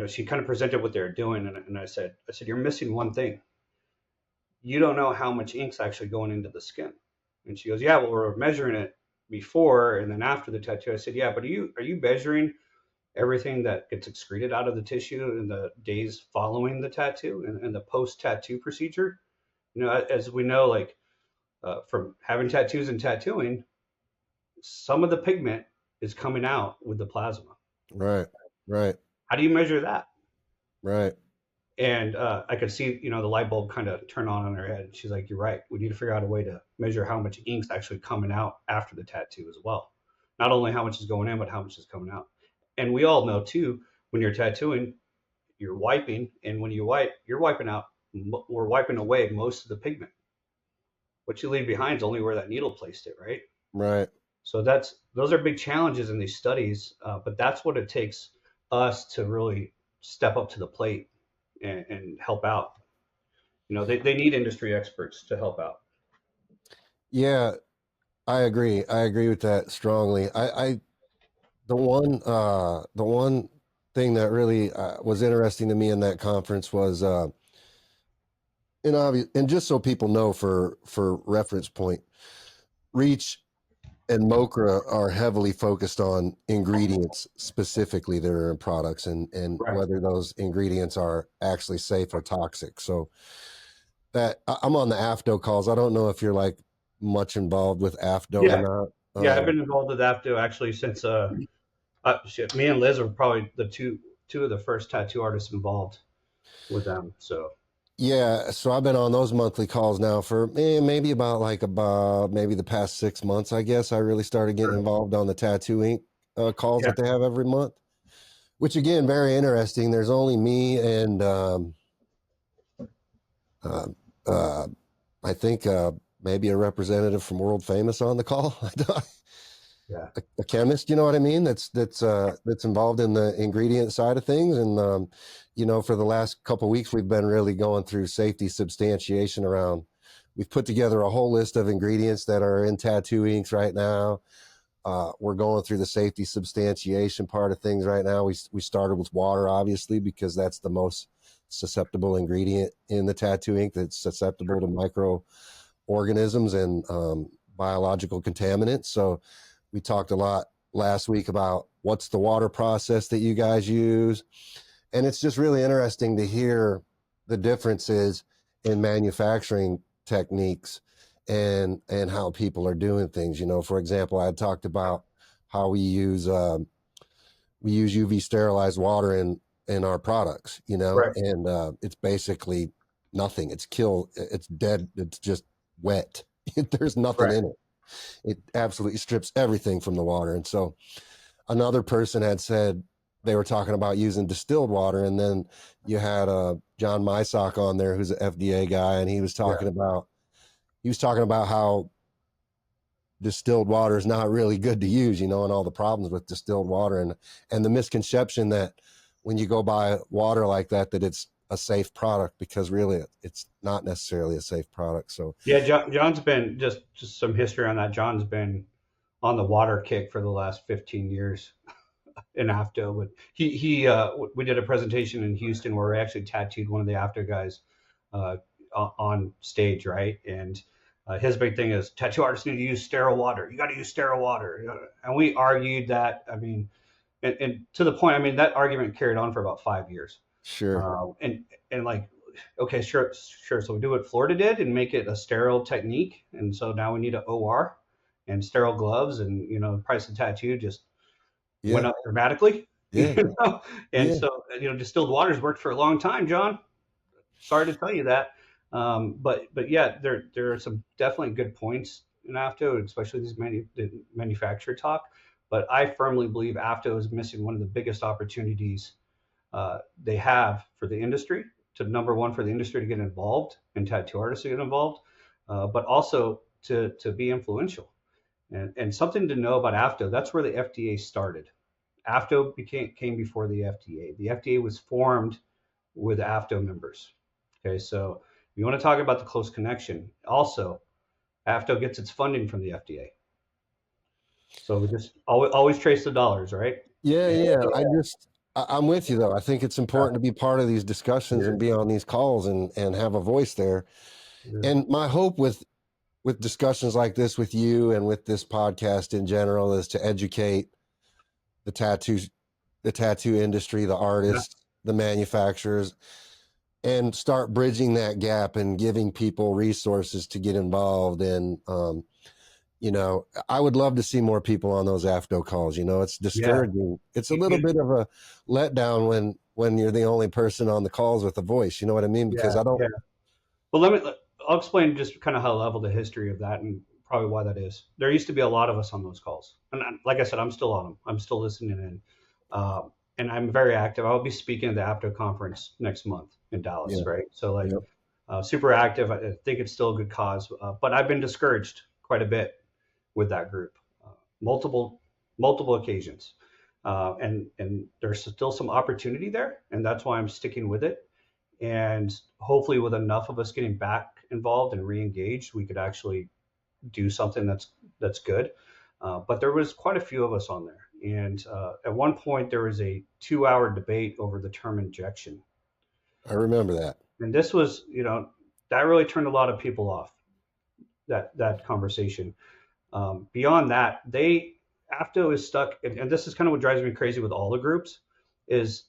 she kind of presented what they're doing. And I said, you're missing one thing. You don't know how much ink's actually going into the skin. And she goes, yeah, well, we're measuring it before and then after the tattoo. I said, yeah, but are you measuring everything that gets excreted out of the tissue in the days following the tattoo and the post-tattoo procedure? As we know, like from having tattoos and tattooing, some of the pigment is coming out with the plasma. Right. Right. How do you measure that? Right. And I could see, the light bulb kind of turn on her head. She's like, "You're right. We need to figure out a way to measure how much ink's actually coming out after the tattoo as well. Not only how much is going in, but how much is coming out." And we all know too, when you're tattooing, you're wiping, and when you wipe, you're wiping out. We're wiping away most of the pigment. What you leave behind is only where that needle placed it, right? Right. So those are big challenges in these studies, but that's what it takes us to really step up to the plate and help out. They need industry experts to help out. Yeah, I agree. I agree with that strongly. The one thing that really was interesting to me in that conference was, and just so people know for reference point, Reach and MoCRA are heavily focused on ingredients specifically that are in products and Right. whether those ingredients are actually safe or toxic. So that I'm on the AFDO calls. I don't know if you're like much involved with AFDO or Yeah. not. Yeah. I've been involved with AFTO actually since shit, me and Liz are probably the two of the first tattoo artists involved with them. So Yeah, so I've been on those monthly calls now for maybe about maybe the past 6 months. I guess I really started getting involved on the Tattoo Ink calls yeah, that they have every month, which again, very interesting. There's only me and uh, uh, I think maybe a representative from World Famous on the call. yeah, A chemist, you know what I mean? That's involved in the ingredient side of things. And for the last couple of weeks, we've been really going through safety substantiation around. We've put together a whole list of ingredients that are in tattoo inks right now. We're going through the safety substantiation part of things right now. We started with water, obviously, because that's the most susceptible ingredient in the tattoo ink that's susceptible to microorganisms and biological contaminants. So we talked a lot last week about what's the water process that you guys use. And it's just really interesting to hear the differences in manufacturing techniques and how people are doing things. For example, I had talked about how we use UV sterilized water in our products, right, and it's basically nothing. It's dead. It's just wet. There's nothing right, in it. It absolutely strips everything from the water. And so another person had said they were talking about using distilled water, and then you had John Mysock on there, who's an FDA guy, and yeah, he was talking about how distilled water is not really good to use, and all the problems with distilled water and the misconception that when you go buy water like that it's a safe product, because really it's not necessarily a safe product. So yeah. John's been just some history on that. John's been on the water kick for the last 15 years in AFTO, but we did a presentation in Houston where we actually tattooed one of the AFTO guys uh, on stage, right? And his big thing is tattoo artists need to use sterile water. You got to use sterile water, and we argued that. I mean, and to the point, I mean, that argument carried on for about 5 years. sure. And like, okay, sure, sure. So we do what Florida did and make it a sterile technique, and so now we need a OR and sterile gloves, and the price of tattoo just went Yeah. up dramatically. Yeah. And Yeah. so distilled waters worked for a long time, John. Sorry to tell you that. But yeah, there are some definitely good points in AFTO, especially the manufacturer talk. But I firmly believe AFTO is missing one of the biggest opportunities they have for the industry to, number one, for the industry to get involved and tattoo artists to get involved, but also to be influential. And something to know about AFTO, that's where the FDA started. AFTO came before the FDA. The FDA was formed with AFTO members. Okay, so you want to talk about the close connection. Also, AFTO gets its funding from the FDA. So we just always trace the dollars, right? Yeah. And, Yeah. I'm with you though. I think it's important to be part of these discussions and be on these calls and have a voice there. And my hope with discussions like this with you and with this podcast in general is to educate the tattoo the tattoo industry, the yeah, artists, the manufacturers, and start bridging that gap and giving people resources to get involved in. you know, I would love to see more people on those AFTO calls. You know, it's Yeah. discouraging. It's a little bit of a letdown when you're the only person on the calls with a voice. You know what I mean? Because Yeah. I don't. Yeah. Well, I'll explain just kind of high level the history of that and probably why that is. There used to be a lot of us on those calls. And like I said, I'm still on them. I'm still listening in. And I'm very active. I'll be speaking at the APTO conference next month in Dallas, Yeah. right? So, like, Yep. super active. I think it's still a good cause. But I've been discouraged quite a bit with that group, multiple multiple occasions. And there's still some opportunity there, and that's why I'm sticking with it. And hopefully, with enough of us getting back involved and re-engaged, we could actually do something that's good. But there was quite a few of us on there, and at one point there was a 2-hour debate over the term injection, I remember that. and this was, that really turned a lot of people off. That conversation. Beyond that, AFTO is stuck, and this is kind of what drives me crazy with all the groups, is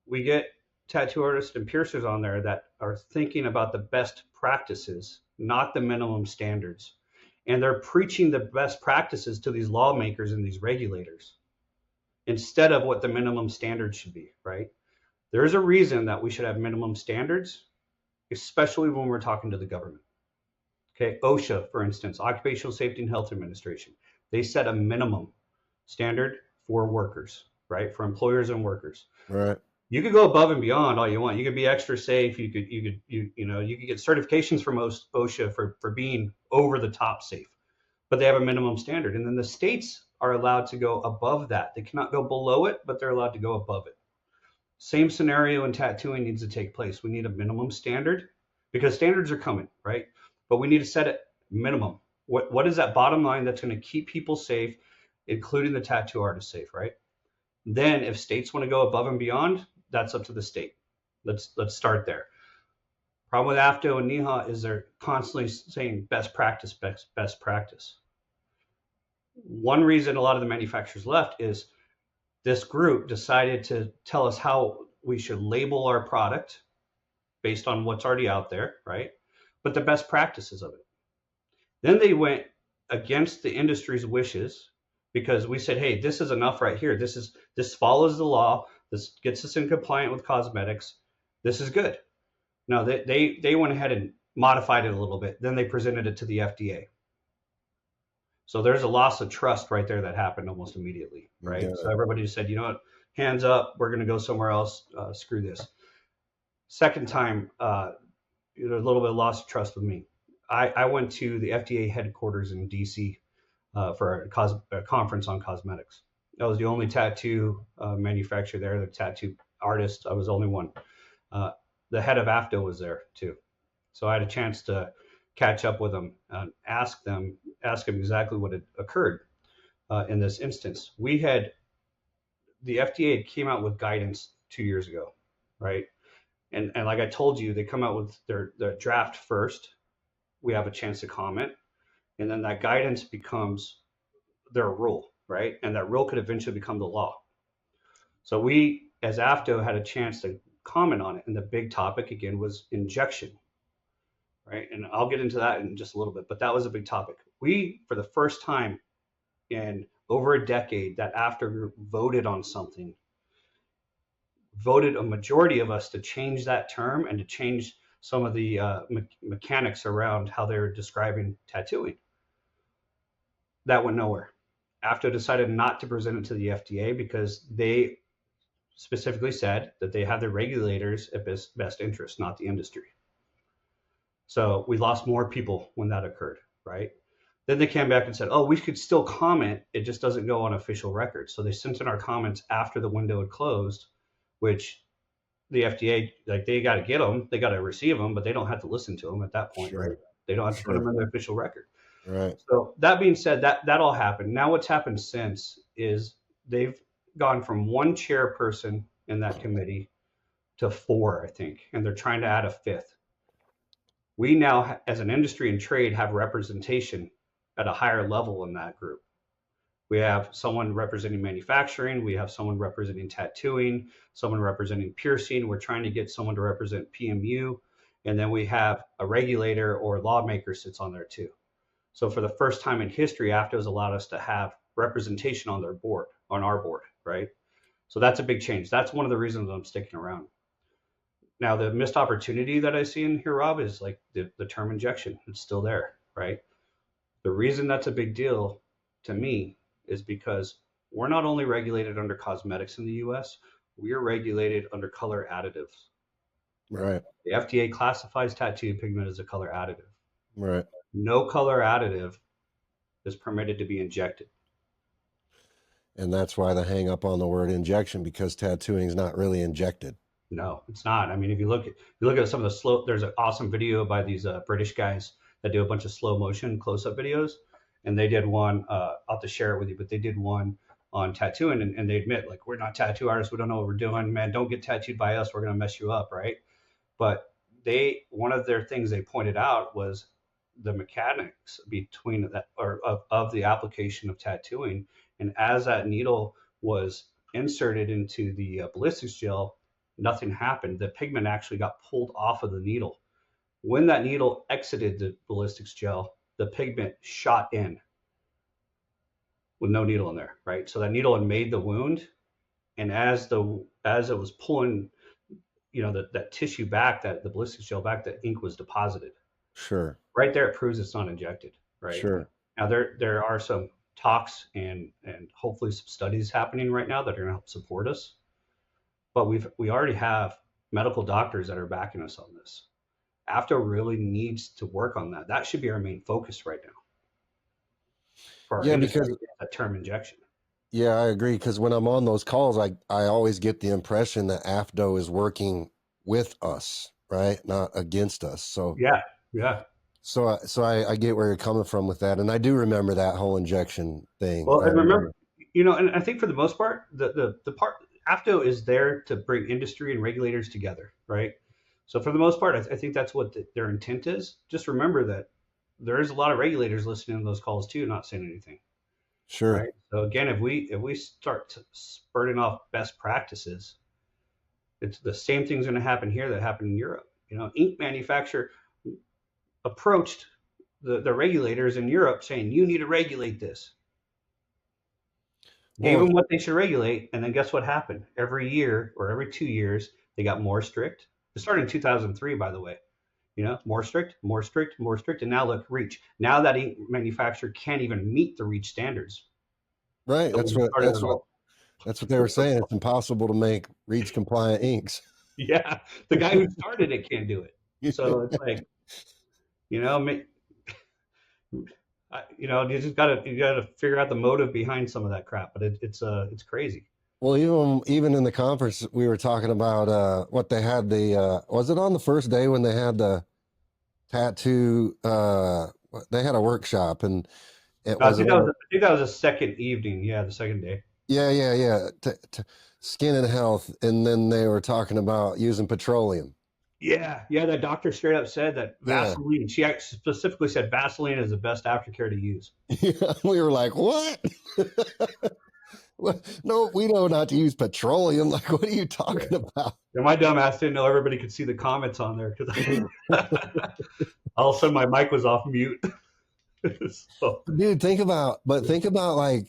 we get tattoo artists and piercers on there that are thinking about the best practices, not the minimum standards. And they're preaching the best practices to these lawmakers and these regulators instead of what the minimum standards should be, right? There's a reason that we should have minimum standards, especially when we're talking to the government. Okay, OSHA, for instance, Occupational Safety and Health Administration, they set a minimum standard for workers, right? For employers and workers. Right. You could go above and beyond all you want. You could be extra safe. You could get certifications from OSHA for being over the top safe, but they have a minimum standard. And then the states are allowed to go above that. They cannot go below it, but they're allowed to go above it. Same scenario in tattooing needs to take place. We need a minimum standard because standards are coming, right? But we need to set it minimum. What is that bottom line that's going to keep people safe, including the tattoo artist safe, right? Then if states want to go above and beyond, that's up to the state. Let's start there. Problem with AFTO and NEHA is they're constantly saying best practice, best practice. One reason a lot of the manufacturers left is this group decided to tell us how we should label our product based on what's already out there, right? But the best practices of it. Then they went against the industry's wishes because we said, hey, this is enough right here. This follows the law. This gets us in compliant with cosmetics. This is good. No, they went ahead and modified it a little bit. Then they presented it to the FDA. So there's a loss of trust right there that happened almost immediately, right? Yeah. So everybody just said, you know what, hands up, we're going to go somewhere else. Screw this. Second time, there's a little bit of loss of trust with me. I went to the FDA headquarters in DC for a conference on cosmetics. I was the only tattoo manufacturer there, the tattoo artist. I was the only one. The head of AFTO was there too. So I had a chance to catch up with them and ask them exactly what had occurred in this instance. The FDA came out with guidance 2 years ago, right? And like I told you, they come out with their draft first. We have a chance to comment, and then that guidance becomes their rule, right? And that rule could eventually become the law. So we, as AFTO, had a chance to comment on it, and the big topic again was injection, right? And I'll get into that in just a little bit, but that was a big topic. We, for the first time in over a decade, that AFTO group voted on something, voted a majority of us to change that term and to change some of the mechanics around how they're describing tattooing. That went nowhere. AFTO decided not to present it to the FDA because they specifically said that they have the regulators at best interest, not the industry. So we lost more people when that occurred, right? Then they came back and said, oh, we could still comment. It just doesn't go on official record. So they sent in our comments after the window had closed, which the FDA, like, they got to get them, they got to receive them, but they don't have to listen to them at that point, Sure. right? They don't have to put them in the official record. Right. So that being said, that all happened. Now what's happened since is they've gone from one chairperson in that committee to 4, I think, and they're trying to add a 5th. We now, as an industry and trade, have representation at a higher level in that group. We have someone representing manufacturing. We have someone representing tattooing, someone representing piercing. We're trying to get someone to represent PMU. And then we have a regulator or lawmaker sits on there too. So for the first time in history, AFTA has allowed us to have representation on their board, on our board, right? So that's a big change. That's one of the reasons I'm sticking around. Now, the missed opportunity that I see in here, Rob, is like the term injection. It's still there, right? The reason that's a big deal to me is because we're not only regulated under cosmetics in the US, we are regulated under color additives. Right. The FDA classifies tattoo pigment as a color additive. Right. No color additive is permitted to be injected. And that's why the hang up on the word injection, because tattooing is not really injected. No, it's not. I mean, if you look at some of the slow, there's an awesome video by these British guys that do a bunch of slow motion close up videos, and they did one. I'll have to share it with you, but they did one on tattooing, and they admit, like, we're not tattoo artists, we don't know what we're doing, man. Don't get tattooed by us, we're gonna mess you up, right? But one of their things they pointed out was the mechanics between that, or of the application of tattooing, and as that needle was inserted into the ballistics gel, nothing happened. The pigment actually got pulled off of the needle. When that needle exited the ballistics gel, the pigment shot in with no needle in there, right? So that needle had made the wound, and as it was pulling, that tissue back, that the ballistics gel back, the ink was deposited. Sure. Right there, it proves it's not injected, right? Sure. Now there are some talks and hopefully some studies happening right now that are going to help support us. But we already have medical doctors that are backing us on this. AFTA really needs to work on that. That should be our main focus right now. For our industry, because that term injection. Yeah, I agree. Because when I'm on those calls, I always get the impression that AFDO is working with us, right? Not against us. So yeah. So I get where you're coming from with that, and I do remember that whole injection thing. Well, and remember, and I think for the most part, the part AFDO is there to bring industry and regulators together, right? So for the most part, I think that's what their intent is. Just remember that there is a lot of regulators listening to those calls too, not saying anything. Sure. Right? So again, if we start spurting off best practices, it's the same thing's going to happen here that happened in Europe. Ink manufacturer approached the regulators in Europe saying, you need to regulate this. Gave them what they should regulate, and then guess what happened? Every year or every 2 years, they got more strict. It started in 2003, by the way. More strict, and now look, REACH. Now that ink manufacturer can't even meet the REACH standards. Right. That's what they were saying. It's impossible to make REACH compliant inks. Yeah, the guy who started it can't do it. So it's like, you just gotta figure out the motive behind some of that crap. But it's crazy. Well, even in the conference, we were talking about what they had was it on the first day when they had the tattoo? They had a workshop, and I think that was a second evening. Yeah, the second day. Yeah. Skin and health, and then they were talking about using petroleum. Yeah. That doctor straight up said that Vaseline. Yeah. She specifically said Vaseline is the best aftercare to use. Yeah, we were like, what? No, we know not to use petroleum. Like, what are you talking about? Yeah, my dumb ass didn't know everybody could see the comments on there because all of a sudden my mic was off mute. So. Dude, think about like,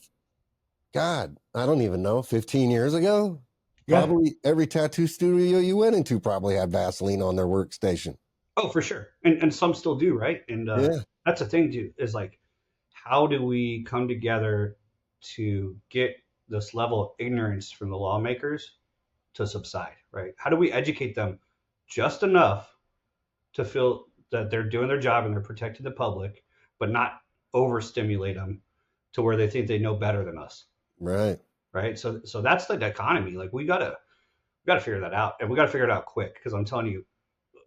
God, I don't even know, 15 years ago? Yeah. Probably every tattoo studio you went into probably had Vaseline on their workstation. Oh, for sure. And some still do, right? And that's the thing, too, is like, how do we come together to get this level of ignorance from the lawmakers to subside, right? How do we educate them just enough to feel that they're doing their job and they're protecting the public, but not overstimulate them to where they think they know better than us? Right. So that's the dichotomy. Like we gotta figure that out, and we gotta figure it out quick. Because I'm telling you,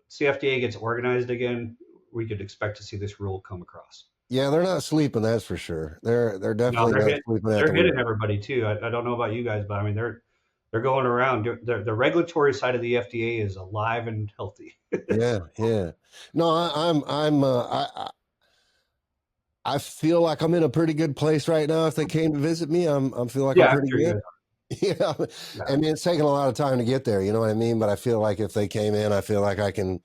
CFDA gets organized again, we could expect to see this rule come across. Yeah, they're not sleeping, that's for sure. They're definitely not sleeping. They're hitting everybody too. I don't know about you guys, but I mean they're going around. The regulatory side of the FDA is alive and healthy. Yeah. No, I feel like I'm in a pretty good place right now. If they came to visit me, I'm feel like I'm pretty good. Yeah. I mean, it's taken a lot of time to get there, you know what I mean? But I feel like if they came in, I feel like I can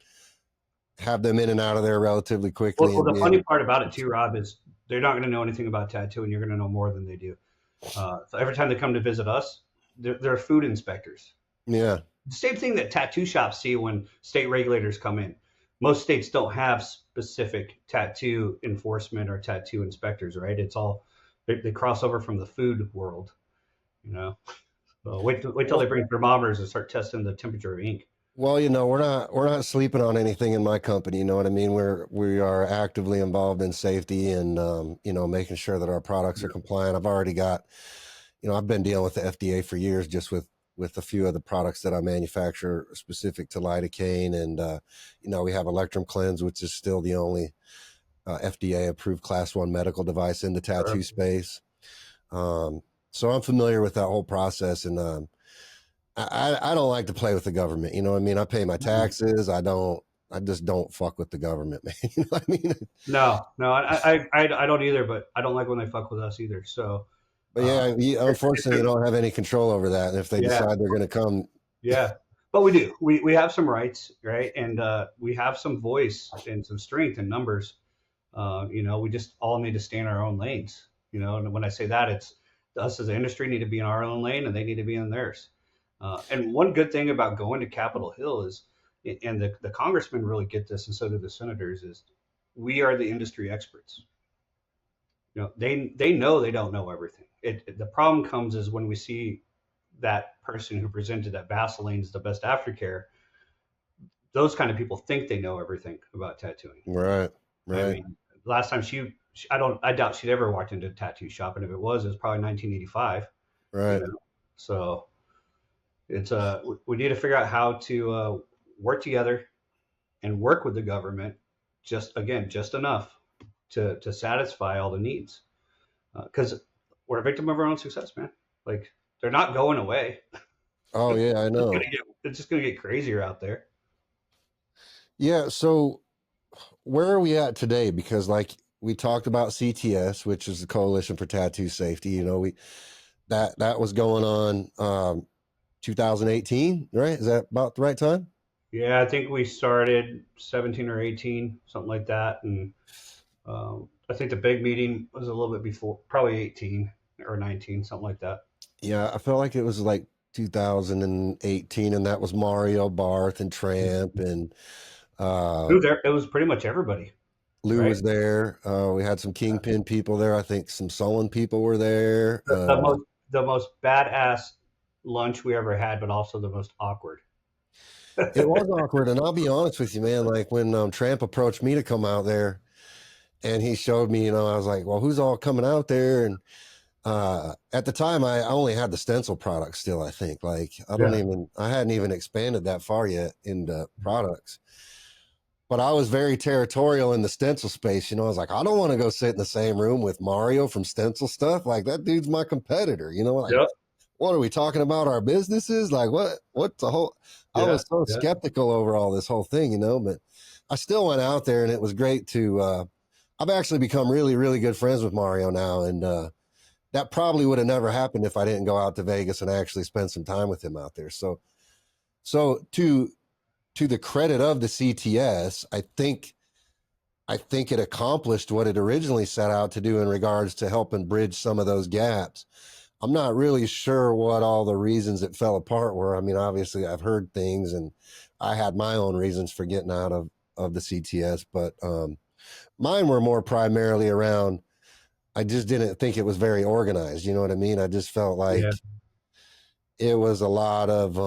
have them in and out of there relatively quickly. Well, the funny part about it too, Rob, is they're not going to know anything about tattoo, and you're going to know more than they do. So every time they come to visit us, they're food inspectors. Yeah. Same thing that tattoo shops see when state regulators come in. Most states don't have specific tattoo enforcement or tattoo inspectors, right? It's all they cross over from the food world, you know. So wait till they Well, bring thermometers and start testing the temperature of ink. well, we're not sleeping on anything in my company. You know what I mean? We are actively involved in safety and making sure that our products are compliant. I've already got, I've been dealing with the FDA for years, just with a few of the products that I manufacture specific to lidocaine, and we have Electrum Cleanse, which is still the only FDA approved Class 1 medical device in the tattoo Sure. space. Um, so I'm familiar with that whole process, and I don't like to play with the government. You know what I mean? I pay my taxes. I just don't fuck with the government, man. You know what I mean? No, no, I don't either, but I don't like when they fuck with us either. So, But uh, yeah, unfortunately, you don't have any control over that. And if they yeah, decide they're going to come, yeah, but we do. We have some rights, right? And we have some voice and some strength in numbers. We just all need to stay in our own lanes. And when I say that, it's us as an industry need to be in our own lane, and they need to be in theirs. And one good thing about going to Capitol Hill is, and the congressmen really get this, and so do the senators, is we are the industry experts. They know they don't know everything. The problem comes is when we see that person who presented that Vaseline is the best aftercare. Those kind of people think they know everything about tattooing. right, I right, mean, last time I doubt she'd ever walked into a tattoo shop, and if it was probably 1985. You right. know, so it's we need to figure out how to work together and work with the government, just enough to satisfy all the needs, because we're a victim of our own success, man. Like, they're not going away. Oh yeah, I know. It's just gonna get crazier out there. Yeah. So where are we at today? Because like we talked about CTS, which is the Coalition for Tattoo Safety. That was going on 2018, right? Is that about the right time? Yeah, I think we started 17 or 18, something like that, and I think the big meeting was a little bit before, probably 18 or 19, something like that. Yeah, I felt like it was like 2018, and that was Mario, Barth, and Tramp, and uh, It was pretty much everybody, Lou right? was there. We had some Kingpin people there. I think some Sullen people were there. The most badass lunch we ever had, but also the most awkward. It was awkward, and I'll be honest with you, man. Like when Tramp approached me to come out there, and he showed me, I was like, "Well, who's all coming out there?" And at the time, I only had the stencil product still. I think, like, Yeah. I hadn't even expanded that far yet into products. But I was very territorial in the stencil space. I was like, I don't want to go sit in the same room with Mario from Stencil Stuff. Like that dude's my competitor. Like Yep. what are we talking about? Our businesses? Like what's the whole? I Yeah. was so Yeah. skeptical over all this whole thing, but I still went out there, and it was great to. I've actually become really, really good friends with Mario now, and that probably would have never happened if I didn't go out to Vegas and actually spend some time with him out there. So to the credit of the CTS, I think it accomplished what it originally set out to do in regards to helping bridge some of those gaps. I'm not really sure what all the reasons it fell apart were. I mean, obviously, I've heard things, and I had my own reasons for getting out of the CTS, but mine were more primarily around. I just didn't think it was very organized. You know what I mean? I just felt Yeah. like it was a lot of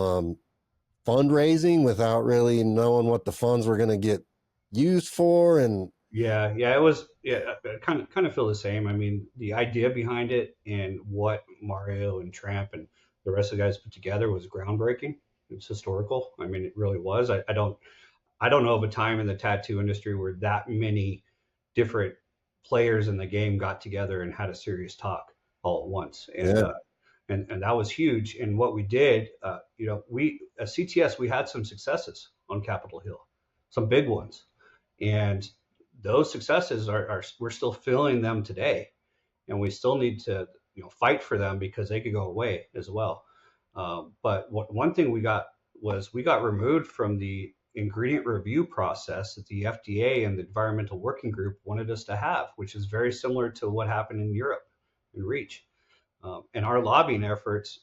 fundraising without really knowing what the funds were going to get used for, and Yeah. Yeah. It was. Yeah. I kind of feel the same. I mean, the idea behind it and what Mario and Tramp and the rest of the guys put together was groundbreaking. It's historical. I mean, it really was. I don't know of a time in the tattoo industry where that many different players in the game got together and had a serious talk all at once, and yeah, and that was huge. And what we did, we at CTS we had some successes on Capitol Hill, some big ones, and those successes are we're still feeling them today, and we still need to fight for them because they could go away as well. But one thing we got removed from the ingredient review process that the FDA and the Environmental Working Group wanted us to have, which is very similar to what happened in Europe in REACH. And our lobbying efforts,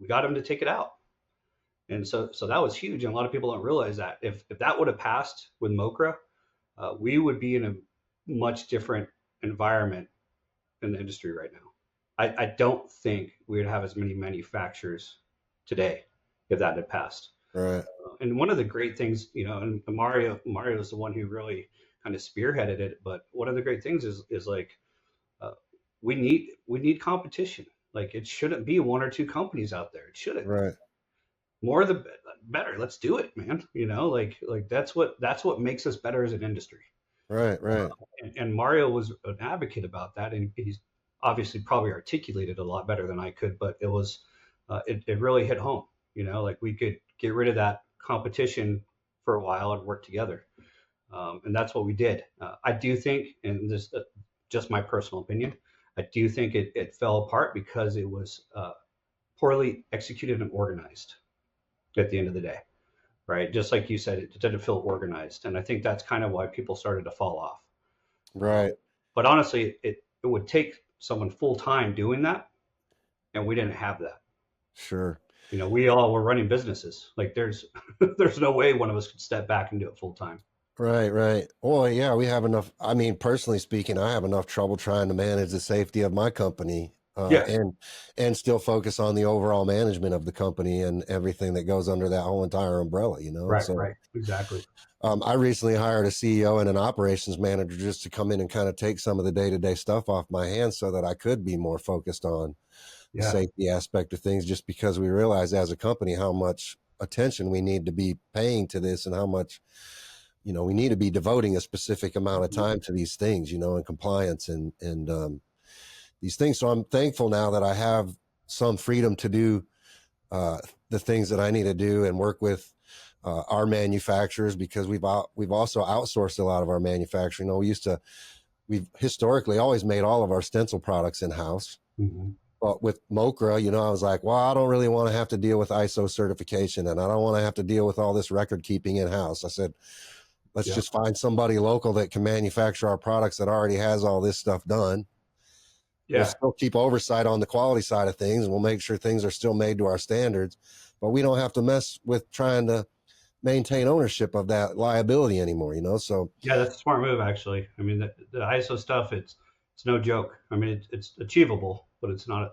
we got them to take it out. And so that was huge. And a lot of people don't realize that if that would have passed with MoCRA, we would be in a much different environment in the industry right now. I don't think we would have as many manufacturers today if that had passed. Right. And one of the great things, and Mario is the one who really kind of spearheaded it. But one of the great things is like we need competition. Like it shouldn't be one or two companies out there. It shouldn't. Right. More the better. Let's do it, man. Like that's what makes us better as an industry. Right. Right. And Mario was an advocate about that, and he's obviously probably articulated a lot better than I could. But it was it really hit home. Like we could get rid of that competition for a while and work together, and that's what we did. I do think, and this just my personal opinion, I do think it fell apart because it was poorly executed and organized at the end of the day, right? Just like you said, it didn't feel organized. And I think that's kind of why people started to fall off. Right. But honestly, it would take someone full time doing that. And we didn't have that. Sure. We all were running businesses. Like there's no way one of us could step back and do it full time. Right, right. Well, yeah, we have enough. I mean, personally speaking, I have enough trouble trying to manage the safety of my company, Yeah. and still focus on the overall management of the company and everything that goes under that whole entire umbrella, Right, So, right. Exactly. I recently hired a CEO and an operations manager just to come in and kind of take some of the day-to-day stuff off my hands so that I could be more focused on the Yeah. safety aspect of things, just because we realize as a company how much attention we need to be paying to this and how much we need to be devoting a specific amount of time to these things, and compliance and these things. So I'm thankful now that I have some freedom to do the things that I need to do and work with our manufacturers, because we've also outsourced a lot of our manufacturing. We've historically always made all of our stencil products in-house. Mm-hmm. But with MoCRA, I was like, well, I don't really want to have to deal with ISO certification, and I don't want to have to deal with all this record keeping in-house. I said, let's just find somebody local that can manufacture our products that already has all this stuff done. Yeah. We'll still keep oversight on the quality side of things, and we'll make sure things are still made to our standards, but we don't have to mess with trying to maintain ownership of that liability anymore, So yeah, that's a smart move, actually. I mean, the ISO stuff, it's no joke. I mean, it's achievable, but it's not,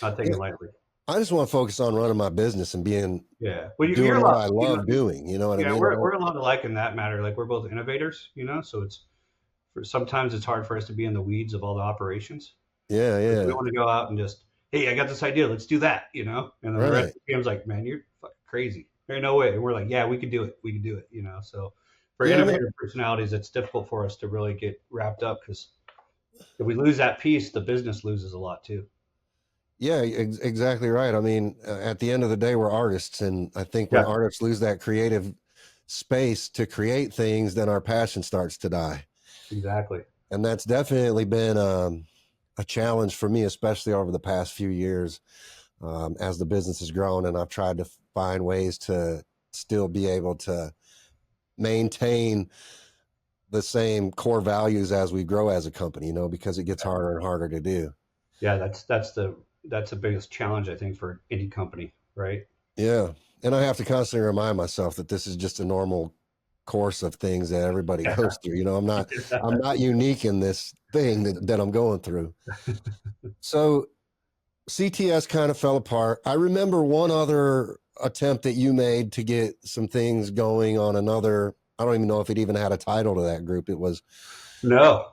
not taken lightly. I just want to focus on running my business and doing you're what I love doing. You know what I mean? We're a lot alike in that matter. Like we're both innovators, so sometimes it's hard for us to be in the weeds of all the operations. Yeah, yeah. We want to go out and just, hey, I got this idea, let's do that, and then the rest of the team's like, man, you're fucking crazy. There's no way. And we're like, yeah, we can do it. We can do it, So for innovative personalities, it's difficult for us to really get wrapped up, because if we lose that piece, the business loses a lot too. Yeah, exactly right. I mean, at the end of the day, we're artists. And I think when artists lose that creative space to create things, then our passion starts to die. Exactly. And that's definitely been a challenge for me, especially over the past few years, as the business has grown. And I've tried to find ways to still be able to maintain the same core values as we grow as a company, because it gets harder and harder to do. Yeah, that's the biggest challenge, I think, for any company, right? Yeah. And I have to constantly remind myself that this is just a normal course of things that everybody goes through. I'm not unique in this thing that I'm going through. So CTS kind of fell apart. I remember one other attempt that you made to get some things going on another, I don't even know if it even had a title to that group. It was No,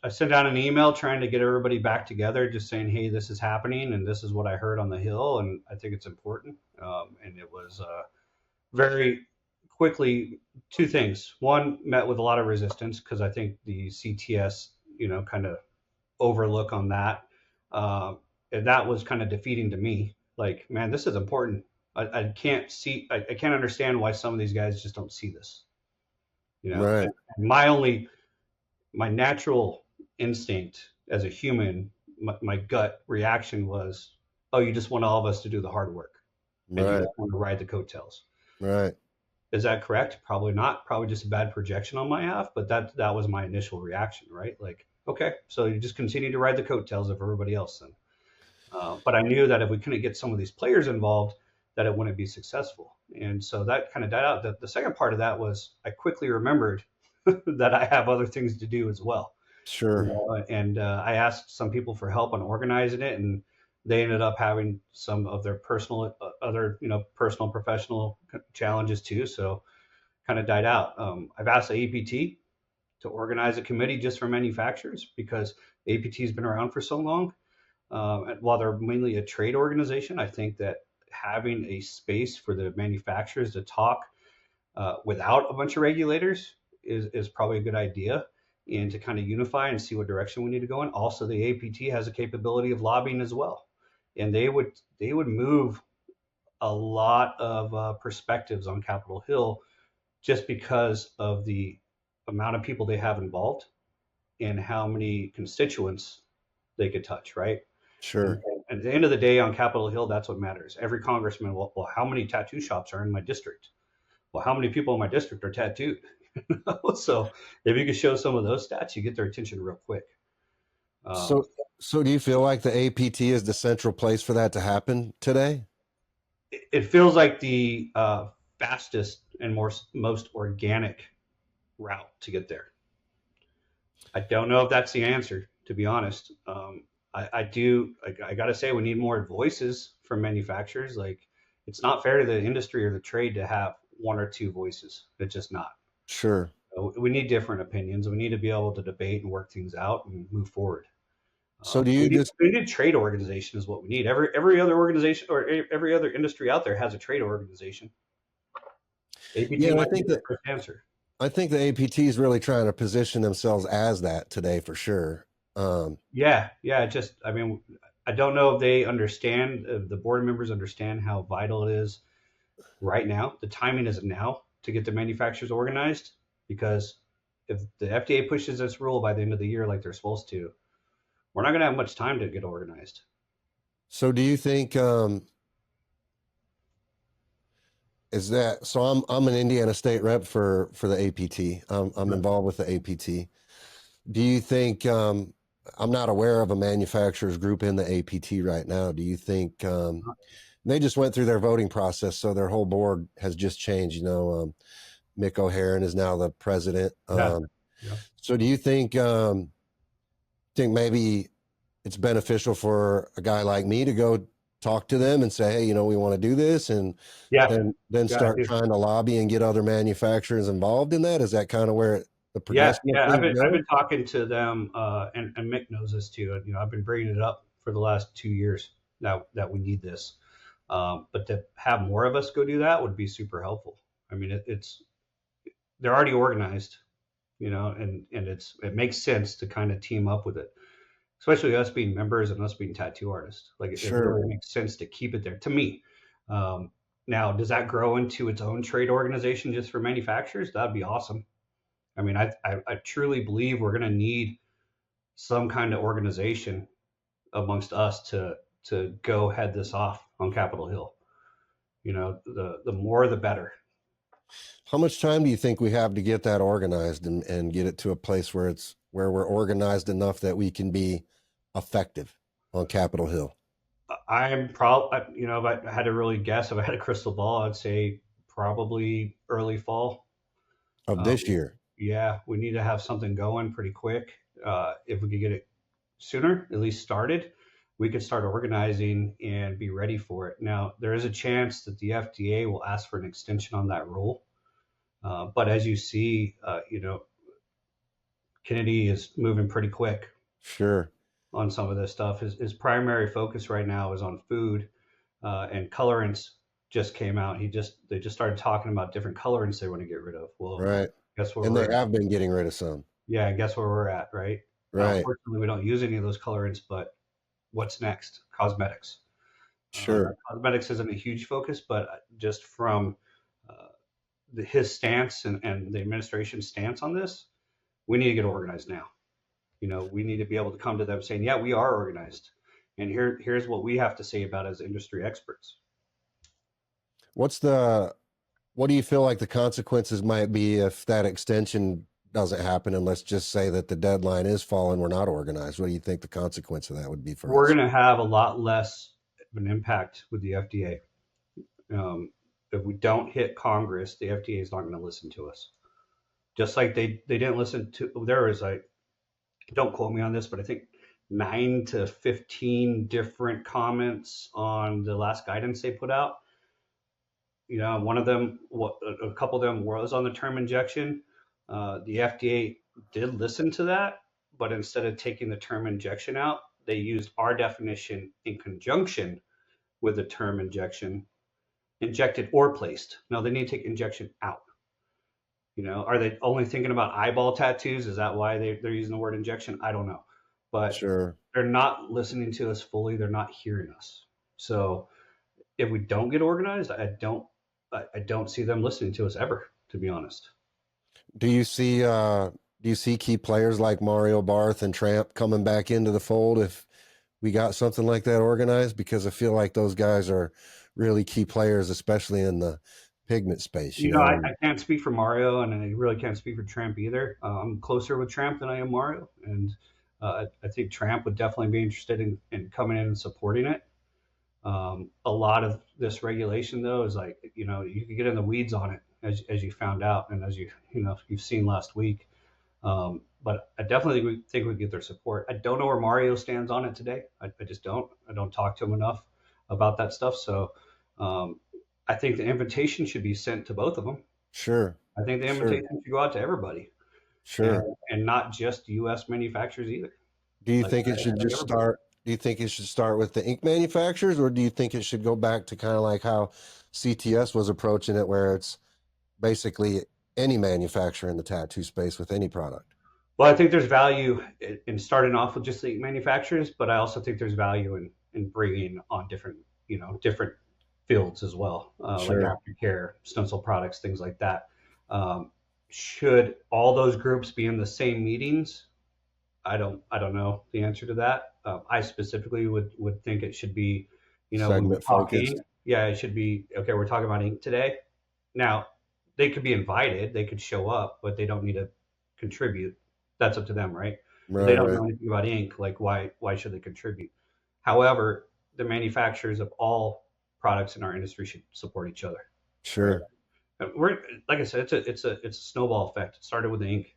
I sent out an email trying to get everybody back together, just saying, hey, this is happening and this is what I heard on the Hill, and I think it's important. And it was very quickly two things. One, met with a lot of resistance because I think the CTS, kind of overlook on that. And that was kind of defeating to me. Like, man, this is important. I can't understand why some of these guys just don't see this. Right. And my natural instinct as a human, my gut reaction was, oh, you just want all of us to do the hard work. And you don't want to ride the coattails. Right. Is that correct? Probably not. Probably just a bad projection on my half, but that was my initial reaction, right? Like, okay, so you just continue to ride the coattails of everybody else then. But I knew that if we couldn't get some of these players involved, that it wouldn't be successful. And so that kind of died out. The second part of that was I quickly remembered that I have other things to do as well. You Sure. know, and I asked some people for help on organizing it, and they ended up having some of their personal, other, personal, professional challenges too. So kind of died out. I've asked the APT to organize a committee just for manufacturers because APT has been around for so long. And while they're mainly a trade organization, I think that having a space for the manufacturers to talk without a bunch of regulators is probably a good idea, and to kind of unify and see what direction we need to go in. Also, the APT has a capability of lobbying as well, and they would move a lot of perspectives on Capitol Hill just because of the amount of people they have involved and how many constituents they could touch, right? And, Sure. and at the end of the day, on Capitol Hill, that's what matters. Every congressman, well, how many tattoo shops are in my district? Well, how many people in my district are tattooed? So if you could show some of those stats, you get their attention real quick. Um, So do you feel like the APT is the central place for that to happen today? it feels like the fastest and most organic route to get there. I don't know if that's the answer, to be honest. I got to say, we need more voices from manufacturers. Like, it's not fair to the industry or the trade to have one or two voices. It's just not. Sure. We need different opinions. We need to be able to debate and work things out and move forward. So do We you need, just we need a trade organization is what we need. Every other organization or every other industry out there has a trade organization. APT Yeah, and might be the first answer. I think the APT is really trying to position themselves as that today for sure. Yeah. Just, I mean, I don't know if they understand, if the board members understand how vital it is right now. The timing is now to get the manufacturers organized, because if the FDA pushes this rule by the end of the year like they're supposed to, we're not going to have much time to get organized. So do you think is that so I'm an Indiana state rep for the APT. I'm involved with the APT. Do you think I'm not aware of a manufacturers group in the APT right now. Do you think they just went through their voting process, so their whole board has just changed? Mick O'Haron is now the president. Yeah. Yeah. So do you think maybe it's beneficial for a guy like me to go talk to them and say, hey, we want to do this, and Yeah. then Yeah. start trying to lobby and get other manufacturers involved in that? Is that kind of where the Yeah, progression of yeah. I've things been I've go? been talking to them, and Mick knows this too. And, I've been bringing it up for the last 2 years now that we need this. But to have more of us go do that would be super helpful. I mean, it's they're already organized, and it makes sense to kind of team up with it, especially us being members and us being tattoo artists. Like, it Sure. really makes sense to keep it there. To me, now, does that grow into its own trade organization just for manufacturers? That'd be awesome. I mean, I truly believe we're going to need some kind of organization amongst us to go head this off on Capitol Hill. The more the better. How much time do you think we have to get that organized and get it to a place where we're organized enough that we can be effective on Capitol Hill I'm probably, if I had to really guess, if I had a crystal ball, I'd say probably early fall. of Um, this year? yeah, we need to have something going pretty quick. If we could get it sooner, at least started, we could start organizing and be ready for it. Now, there is a chance that the FDA will ask for an extension on that rule. But as you see, Kennedy is moving pretty quick Sure. on some of this stuff. His primary focus right now is on food, and colorants just came out. They just started talking about different colorants they want to get rid of. Well, Right. guess where And they we're at? have been getting rid of some. Yeah, guess where we're at, right? Now, Right. unfortunately, we don't use any of those colorants, but what's next? Cosmetics. Sure. Cosmetics isn't a huge focus, but just from uh, his stance and the administration's stance on this, we need to get organized now. We need to be able to come to them saying, yeah, we are organized. And here's what we have to say about it as industry experts. What's the What do you feel like the consequences might be if that extension doesn't happen? And let's just say that the deadline is falling, we're not organized. What do you think the consequence of that would be for We're us? going to have a lot less of an impact with the FDA. If we don't hit Congress, the FDA is not going to listen to us. Just like they didn't listen to, there was like, don't quote me on this, but I think 9 to 15 different comments on the last guidance they put out. One of them, a couple of them was on the term injection. The FDA did listen to that, but instead of taking the term injection out, they used our definition in conjunction with the term injection, injected or placed. No, they need to take injection out. Are they only thinking about eyeball tattoos? Is that why they're using the word injection? I don't know. But Sure. they're not listening to us fully. They're not hearing us. So if we don't get organized, I don't see them listening to us ever, to be honest. Do you see key players like Mario Barth and Tramp coming back into the fold if we got something like that organized? Because I feel like those guys are really key players, especially in the pigment space, I can't speak for Mario, and I really can't speak for Tramp either. I'm closer with Tramp than I am Mario, and I think Tramp would definitely be interested in coming in and supporting it. A lot of this regulation, though, is like, you could get in the weeds on it, as you found out, and as you've seen last week. But I definitely think we get their support. I don't know where Mario stands on it today. I just don't. I don't talk to him enough about that stuff. So I think the invitation should be sent to both of them. Sure. I think the Sure. invitation should go out to everybody, and Sure. and not just U.S. manufacturers either. Do you Like, think it I should think just everybody. start? Do you think it should start with the ink manufacturers, or do you think it should go back to kind of like how CTS was approaching it, where it's basically any manufacturer in the tattoo space with any product? Well, I think there's value in starting off with just the manufacturers, but I also think there's value in bringing on different fields as well, like Sure. aftercare, stencil products, things like that. Um, should all those groups be in the same meetings? I don't know the answer to that. I specifically would think it should be, when we're Segment focused. talking, yeah, it should be okay. We're talking about ink today. Now, they could be invited, they could show up, but they don't need to contribute. That's up to them, right? If they Right. don't Right. know anything about ink, like why should they contribute? However, the manufacturers of all products in our industry should support each other, right? Sure. And we're like I said, it's a snowball effect. It started with ink,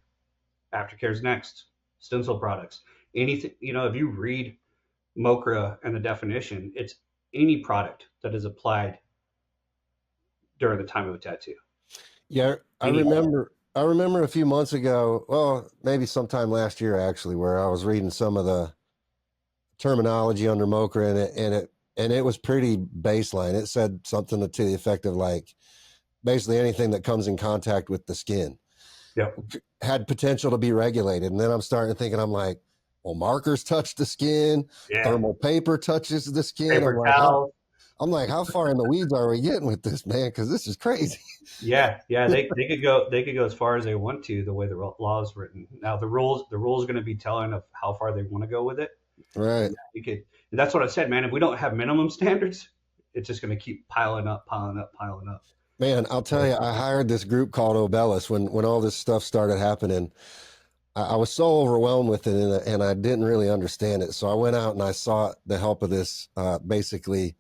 aftercare's next, stencil products. Anything, if you read MoCRA and the definition, it's any product that is applied during the time of a tattoo. Yeah, I Any. remember. I remember a few months ago. Well, maybe sometime last year actually, where I was reading some of the terminology under MoCRA, and it was pretty baseline. It said something to the effect of like basically anything that comes in contact with the skin Yep. had potential to be regulated. And then I'm starting to thinking, I'm like, well, markers touch the skin, Yeah. thermal paper touches the skin. I'm Paper like, towels. how far in the weeds are we getting with this, man? Because this is crazy. Yeah, yeah, they could go as far as they want to the way the law is written. Now the rules are going to be telling of how far they want to go with it. Right. And that's what I said, man. If we don't have minimum standards, it's just going to keep piling up, piling up, piling up. Man, I'll tell you, I hired this group called Obellis when all this stuff started happening. I was so overwhelmed with it, and I didn't really understand it. So I went out and I sought the help of this basically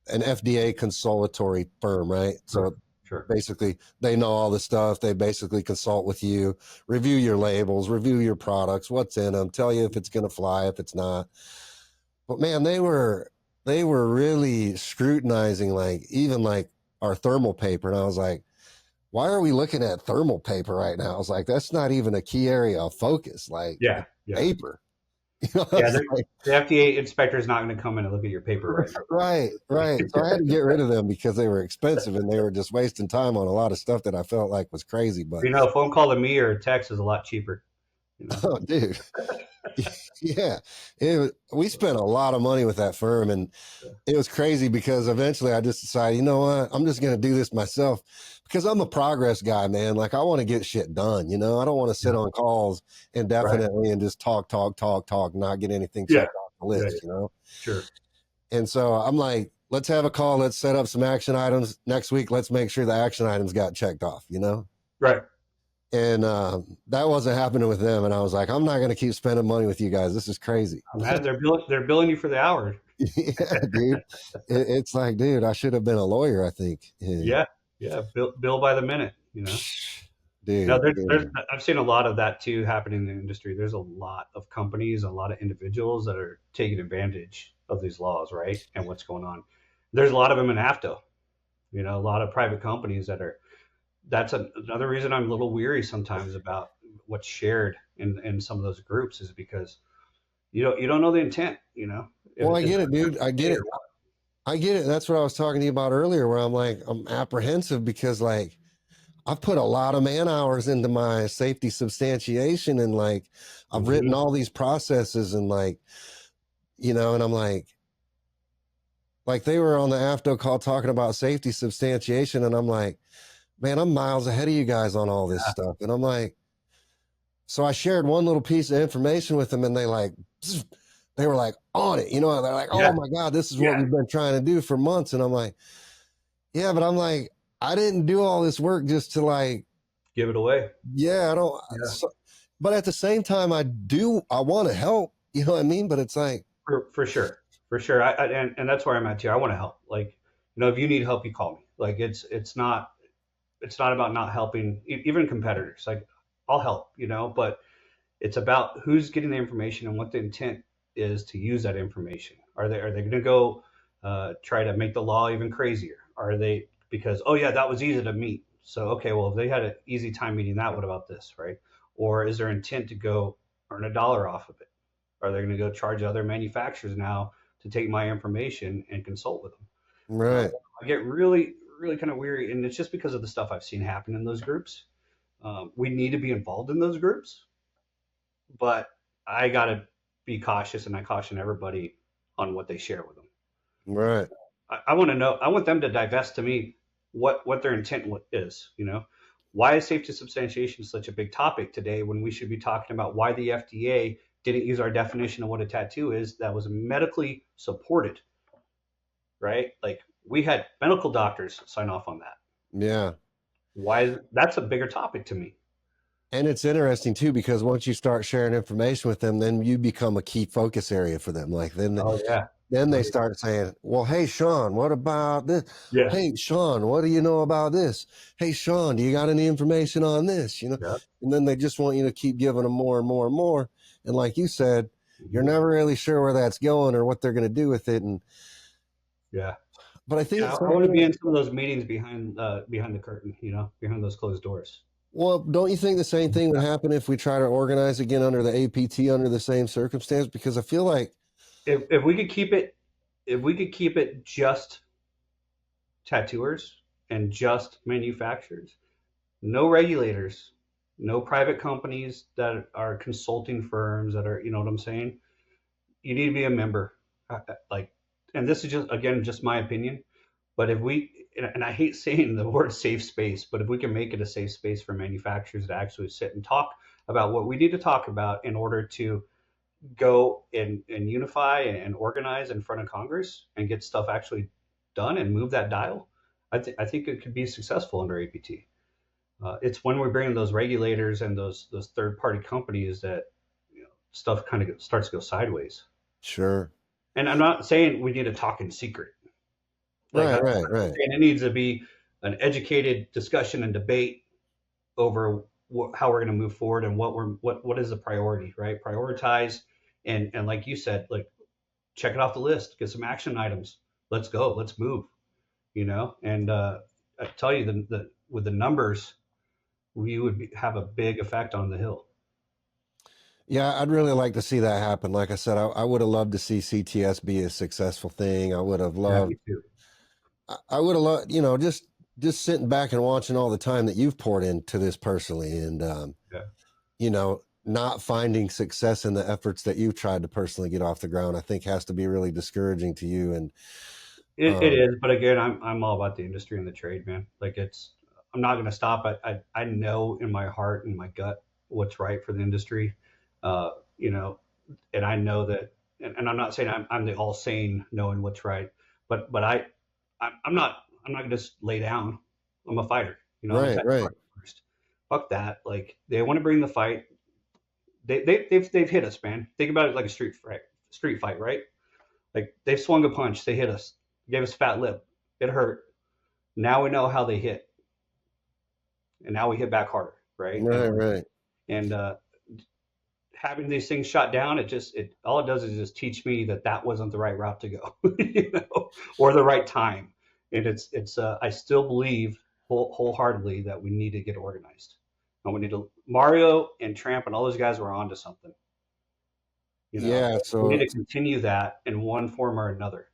an FDA consultatory firm, right? Sure, So sure. basically, they know all the stuff. They basically consult with you, review your labels, review your products, what's in them, tell you if it's going to fly, if it's not. But man, they were really scrutinizing like even like our thermal paper, and I was like, why are we looking at thermal paper right now? I was like, that's not even a key area of focus. Like Yeah, it's yeah, paper. yeah. It's like, The FDA inspector is not going to come in and look at your paper right right, right. So I had to now. get rid of them because they were expensive and they were just wasting time on a lot of stuff that I felt like was crazy. But A phone call to me or a text is a lot cheaper. You know. oh, dude, yeah, we spent a lot of money with that firm, and it was crazy because eventually I just decided, you know what, I'm just going to do this myself because I'm a progress guy, man. Like I want to get shit done. I don't want to sit Yeah. on calls Right. indefinitely and just talk, not get anything Yeah. checked off the Yeah. Yeah. list. Sure. And so I'm like, let's have a call. Let's set up some action items next week. Let's make sure the action items got checked off, you know? Right. And that wasn't happening with them. And I was like, I'm not going to keep spending money with you guys. This is crazy. Oh, man, they're billing you for the hour. Yeah, dude. It's like, dude, I should have been a lawyer, I think. Yeah. Yeah. Yeah. Bill by the minute, you know? No, Dude, there's yeah. I've seen a lot of that too happening in the industry. There's a lot of companies, a lot of individuals that are taking advantage of these laws, right? And what's going on. There's a lot of them in AFTO, a lot of private companies that are, that's another reason I'm a little weary sometimes about what's shared in some of those groups is because you don't know the intent, Well, I is get it it, dude. I get okay it. or what? I get it. That's what I was talking to you about earlier, where I'm like, I'm apprehensive because, like, I've put a lot of man hours into my safety substantiation and, like, I've written Mhm. all these processes and, like, and I'm like they were on the AFTO call talking about safety substantiation. And I'm like, man, I'm miles ahead of you guys on all this stuff. And I'm like, so I shared one little piece of information with them and they were like on it, they're like, oh Yeah, my God, this is what yeah, we've been trying to do for months. And I'm like, yeah, but I'm like, I didn't do all this work just to like, give it away. yeah, I don't, Yeah, but at the same time, I want to help, you know what I mean? But it's like, for sure, for sure. And that's where I'm at too. I want to help. Like, if you need help, you call me. Like, it's not about not helping even competitors. Like, I'll help, but it's about who's getting the information and what the intent is to use that information. Are they going to go try to make the law even crazier? Are they because, oh yeah, that was easy to meet. So okay, well, if they had an easy time meeting that, what about this, right? Or is their intent to go earn a dollar off of it? Are they going to go charge other manufacturers now to take my information and consult with them? Uh, right. I get really, really kind of weary, and it's just because of the stuff I've seen happen in those groups. We need to be involved in those groups, but I got to be cautious, and I caution everybody on what they share with them. Right. I want to know. I want them to divest to me what their intent is. Why is safety substantiation such a big topic today when we should be talking about why the FDA didn't use our definition of what a tattoo is that was medically supported, right? Like we had medical doctors sign off on that. Yeah. Why? That's a bigger topic to me. And it's interesting too, because once you start sharing information with them, then you become a key focus area for them. Like Oh yeah. then Oh they yeah. start saying, well, hey, Sean, what about this? Yeah. Hey, Sean, what do you know about this? Hey, Sean, do you got any information on this? Yeah. And then they just want you to keep giving them more and more and more. And like you said, you're Mhm. never really sure where that's going or what they're going to do with it. And, Yeah. but I think Yeah. it's I want to something, be in some of those meetings behind the curtain, behind those closed doors. well, don't you think the same thing would happen if we try to organize again under the APT under the same circumstance? Because I feel like, If we could keep it, just tattooers and just manufacturers, no regulators, no private companies that are consulting firms that are, you know what I'm saying? You need to be a member. Like, and this is just, again, just my opinion, but if we, and I hate saying the word safe space, but if we can make it a safe space for manufacturers to actually sit and talk about what we need to talk about in order to go and unify and organize in front of Congress and get stuff actually done and move that dial, I think it could be successful under APT. It's when we bring in those regulators and those third party companies that stuff kind of starts to go sideways. sure. And I'm not saying we need to talk in secret. Like Right, I'm right, right. saying it needs to be an educated discussion and debate over how we're going to move forward and what is the priority, right? Prioritize and like you said, like check it off the list, get some action items. Let's go, let's move. And I tell you, the with the numbers, we would have a big effect on the Hill. Yeah, I'd really like to see that happen. Like I said, I would have loved to see CTS be a successful thing. I would have Yeah, loved, me too. I would have loved, just sitting back and watching all the time that you've poured into this personally and, Yeah. not finding success in the efforts that you've tried to personally get off the ground, I think has to be really discouraging to you. And, It um, is, but again, I'm all about the industry and the trade, man. Like I'm not going to stop. I know in my heart and my gut what's right for the industry, uh, you know, and I know that, and I'm not saying I'm the all sane knowing what's right, but I'm not gonna just lay down. I'm a fighter. I'm gonna Right, attack right. first. Fuck that. Like they want to bring the fight. They've hit us, man. Think about it like a street fight, right? Like they've swung a punch, they hit us, gave us a fat lip, it hurt. Now we know how they hit, and now we hit back harder, right? Right, right. And having these things shot down, it all it does is just teach me that that wasn't the right route to go, or the right time. And it's I still believe wholeheartedly that we need to get organized, and we need to Mario and Tramp and all those guys were onto something. Yeah, We need so to continue that in one form or another.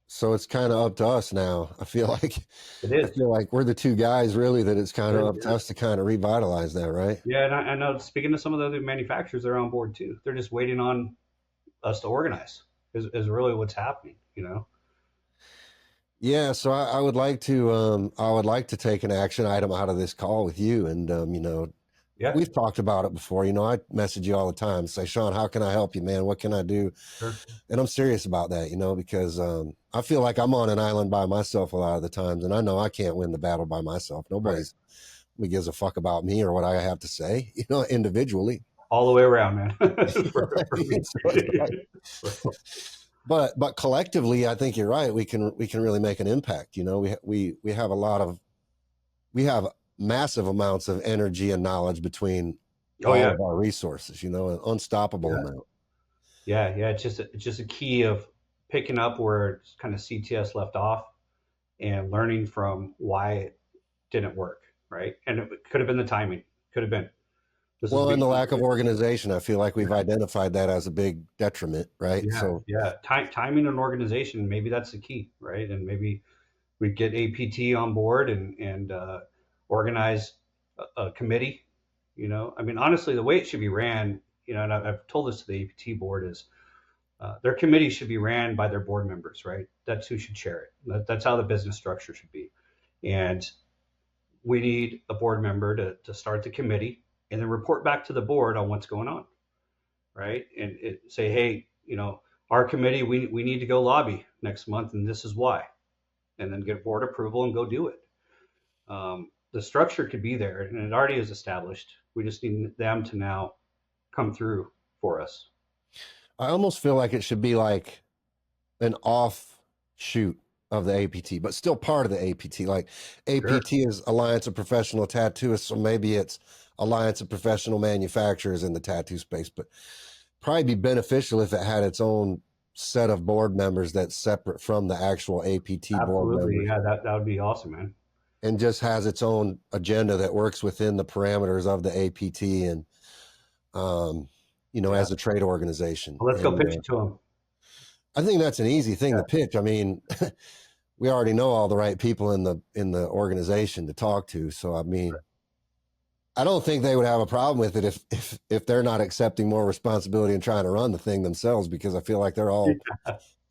it's kind of up to us now. It I is. feel like we're the two guys really that it's kind It of is, up to yeah. us to kind of revitalize that, right? Yeah, and I know. Speaking to some of the other manufacturers, they're on board too. They're just waiting on us to organize. Is really what's happening. Yeah, so I would like to take an action item out of this call with you. And Yeah, we've talked about it before. I message you all the time, say, Sean, how can I help you, man? What can I do? sure. And I'm serious about that, because I feel like I'm on an island by myself a lot of the times, and I know I can't win the battle by myself. Right. Nobody gives a fuck about me or what I have to say, individually. All the way around, man. You know what I For mean? me. So it's like, So, but collectively, I think you're right. We can really make an impact. We have we have massive amounts of energy and knowledge between oh all yeah, of our resources. An unstoppable yeah, amount. yeah. It's just a key of picking up where kind of CTS left off and learning from why it didn't work, right? And it could have been the timing. Could have been. This is Well, and big. the lack of organization, I feel like we've identified that as a big detriment, right? Yeah, So, yeah. Timing and organization, maybe that's the key, right? And maybe we get APT on board and organize a committee. I mean, honestly, the way it should be ran, and I've told this to the APT board is their committee should be ran by their board members, right? That's who should chair it. That's how the business structure should be. And we need a board member to start the committee and then report back to the board on what's going on, right? And say, hey, our committee, we need to go lobby next month, and this is why, and then get board approval and go do it. The structure could be there, and it already is established. We just need them to now come through for us. I almost feel like it should be like an offshoot of the APT, but still part of the APT. Like Sure. APT is Alliance of Professional Tattooists, so maybe it's Alliance of Professional Manufacturers in the tattoo space, but probably be beneficial if it had its own set of board members that's separate from the actual APT board Absolutely. members Yeah, that would be awesome, man. and just has its own agenda that works within the parameters of the APT and, Yeah. as a trade organization. Well, let's go And pitch it to them. I think that's an easy thing Yeah. to pitch. I mean, we already know all the right people in the organization to talk to. So, I mean, I don't think they would have a problem with it if they're not accepting more responsibility and trying to run the thing themselves, because I feel like they're all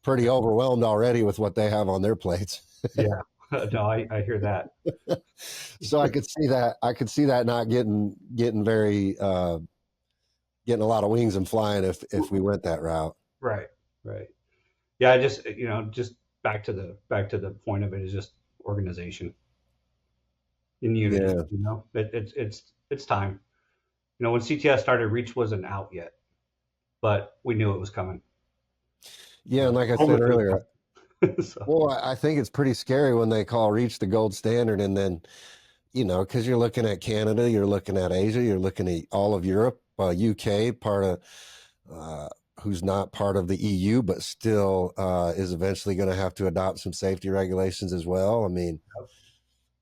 pretty overwhelmed already with what they have on their plates. Yeah. No, I hear that. So I could see that. I could see that not getting very getting a lot of wings and flying if we went that route. Right. Right. Yeah. I just back to the point of it is just organization in unity. Yeah, It's time. When CTS started, Reach wasn't out yet, but we knew it was coming. yeah, and like I Home said was gonna earlier, come. So, well, I think it's pretty scary when they call Reach the gold standard, and then because you're looking at Canada, you're looking at Asia, you're looking at all of Europe, UK, part of who's not part of the EU, but still is eventually going to have to adopt some safety regulations as well. I mean,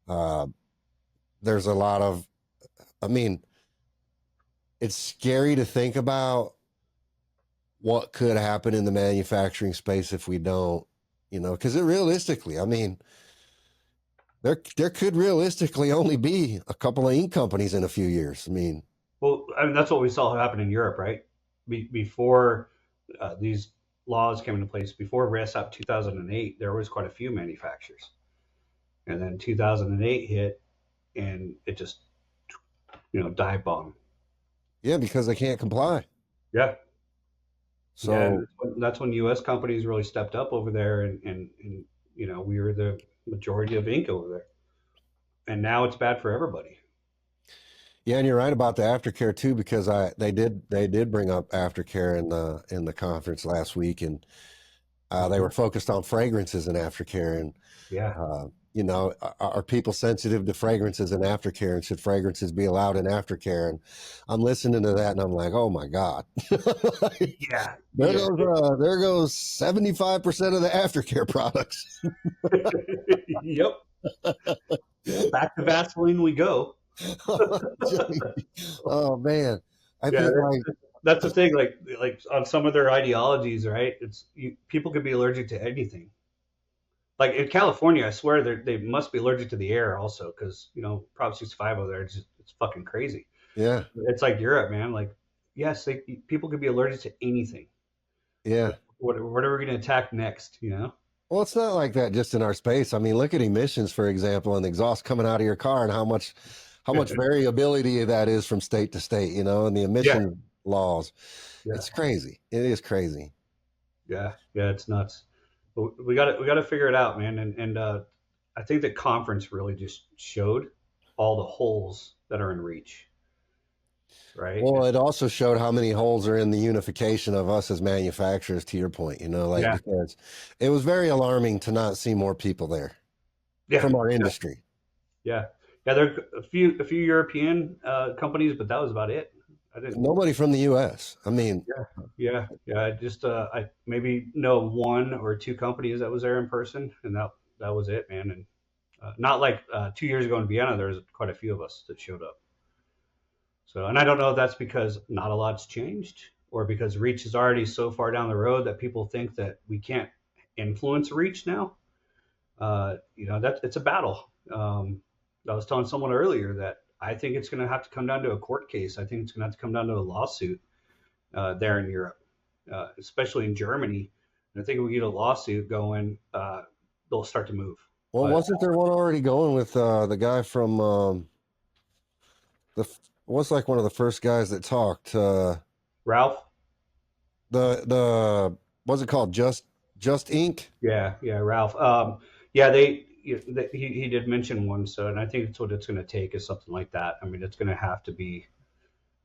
uh, there's a lot of, I mean, it's scary to think about what could happen in the manufacturing space if we don't, because realistically, I mean, there could realistically only be a couple of ink companies in a few years. I mean, well, I mean, that's what we saw happen in Europe, right? Before these laws came into place, before RESAP 2008, there was quite a few manufacturers, and then 2008 hit, and it just dive bomb. yeah, because they can't comply. Yeah, Yeah, and So that's when U.S. companies really stepped up over there, and we were the majority of ink over there, and now it's bad for everybody. yeah, and you're right about the aftercare too, because they did bring up aftercare in the conference last week, and they Mhm. were focused on fragrances and aftercare, and Yeah, are people sensitive to fragrances and aftercare, and should fragrances be allowed in aftercare? And I'm listening to that, and I'm like, oh my god, like, yeah, yeah. there goes 75% of the aftercare products. Yep. Yeah, back to Vaseline we go. Oh man, I Yeah, think like that's the thing. Like on some of their ideologies, right? People could be allergic to anything. Like in California, I swear they must be allergic to the air also, because Prop 65 over there, it's fucking crazy. yeah, It's like Europe, man. Like, yes, people could be allergic to anything. yeah. What are we going to attack next? Well, it's not like that just in our space. I mean, look at emissions, for example, and exhaust coming out of your car, and how much variability that is from state to state, and the Yeah, emission laws. yeah, It's crazy. It is crazy. yeah. It's nuts. But we got to figure it out, man. And I think the conference really just showed all the holes that are in reach, right? Well, it also showed how many holes are in the unification of us as manufacturers, to your point, like Yeah, because it was very alarming to not see more people there yeah, from our yeah, industry. yeah. Yeah, there are a few European companies, but that was about it. I didn't. Nobody from the US. I mean, Yeah, yeah. I maybe know one or two companies that was there in person, and that was it, man. And not like 2 years ago in Vienna, there was quite a few of us that showed up. So, and I don't know if that's because not a lot's changed, or because reach is already so far down the road that people think that we can't influence reach now. That it's a battle. I was telling someone earlier that I think it's going to have to come down to a court case. I think it's going to have to come down to a lawsuit there in Europe, especially in Germany. And I think if we get a lawsuit going, they'll start to move. well, But wasn't there one already going with the guy from was like one of the first guys that talked Ralph, the what's it called, just Inc. yeah, Ralph. Yeah, he did mention one. So, and I think that's what it's going to take is something like that. I mean, it's going to have to be.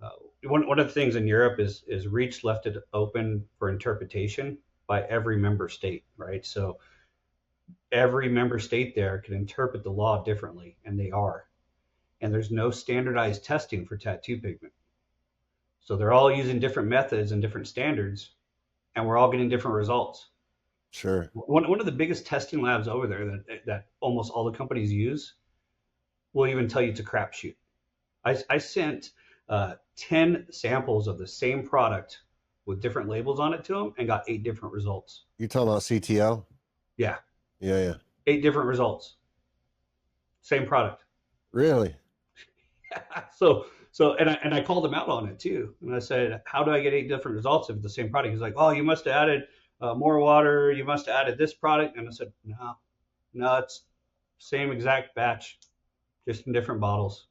Uh, one of the things in Europe is Reach left it open for interpretation by every member state, right? So every member state there can interpret the law differently, and they are. And there's no standardized testing for tattoo pigment. So they're all using different methods and different standards, and we're all getting different results. Sure. One of the biggest testing labs over there that almost all the companies use will even tell you it's a crapshoot. I sent 10 samples of the same product with different labels on it to them and got 8 different results. You talking about CTL? Yeah, Yeah, yeah. 8 different results. Same product. Really? And I called him out on it too. And I said, how do I get 8 different results if it's the same product? He's like, oh, you must have added more water. You must have added this product. And I said, no, it's same exact batch, just in different bottles.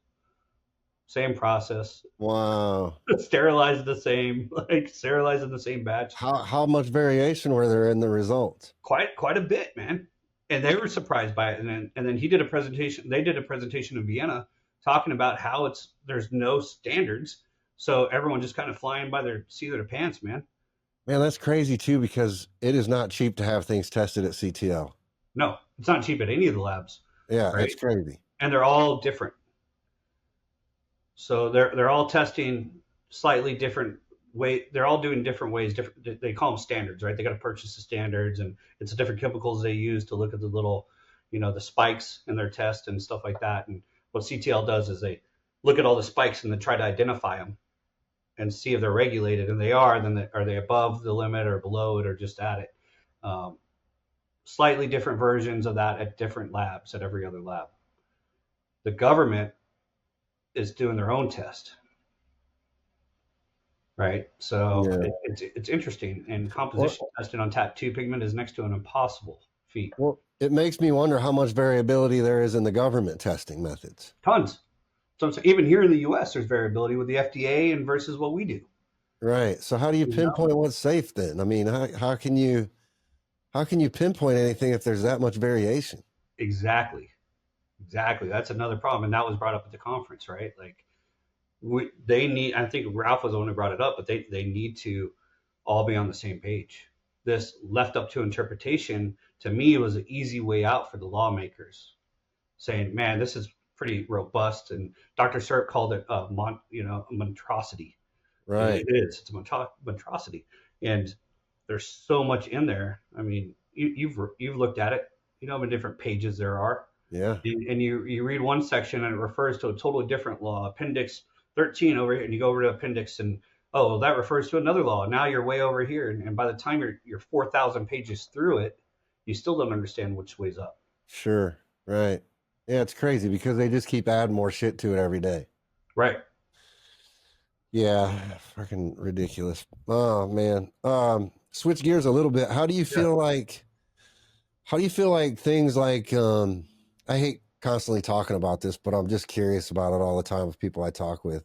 Same process. Wow. Sterilized the same, like sterilized in the same batch. How much variation were there in the results? Quite a bit, man. And they were surprised by it. And then he did a presentation. They did a presentation in Vienna talking about how there's no standards, so everyone just kind of flying by their seat of their pants, man. Man, that's crazy too, because it is not cheap to have things tested at CTL. No, it's not cheap at any of the labs, Yeah, right? it's crazy. And they're all different. So they're all testing slightly different way. They're all doing different ways. Different. They call them standards, right? They got to purchase the standards, and it's the different chemicals they use to look at the little, the spikes in their test and stuff like that. And what CTL does is they look at all the spikes and then try to identify them and see if they're regulated. And they are. Then are they above the limit or below it or just at it? Um, Slightly different versions of that at different labs, at every other lab. The government is doing their own test, right? So Yeah. it's interesting. And Well, composition testing on tattoo pigment is next to an impossible feat. well, it makes me wonder how much variability there is in the government testing methods. Tons. So even here in the U.S., there's variability with the FDA and versus what we do. Right. So how do you You know? pinpoint what's safe then? I mean, how can you pinpoint anything if there's that much variation? Exactly. Exactly. That's another problem. And that was brought up at the conference, right? Like they need, I think Ralph was the one who brought it up, but they need to all be on the same page. This left up to interpretation to me was an easy way out for the lawmakers saying, man, this is pretty robust. And Dr. Sirk called it a monstrosity. And Right. it is, it's a monstrosity. And there's so much in there. I mean, you've looked at it, you know how many different pages there are, Yeah. and you read one section and it refers to a totally different law, Appendix 13 over here, and you go over to Appendix and oh, that refers to another law. Now you're way over here, and by the time you're 4,000 pages through it, you still don't understand which way's up. Sure. Right. Yeah, it's crazy because they just keep adding more shit to it every day. Right. Yeah, fucking ridiculous. Oh man. Switch gears a little bit. Yeah. How do you feel like things like I hate constantly talking about this, but I'm just curious about it all the time with people I talk with.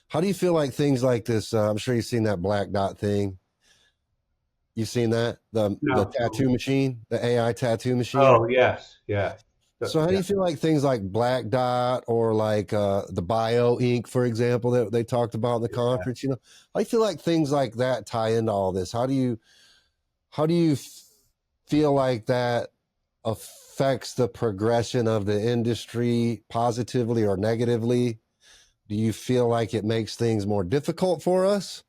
How do you feel like things like this? I'm sure you've seen that black dot thing. You've seen that? The No. tattoo machine, the AI tattoo machine. Oh yes. Yeah. So how do Yeah. you feel like things like black dot or like the bio ink, for example, that they talked about in the Yeah. conference? How do you feel like things like that tie into all this? How do you feel like that affects the progression of the industry positively or negatively? Do you feel like it makes things more difficult for us?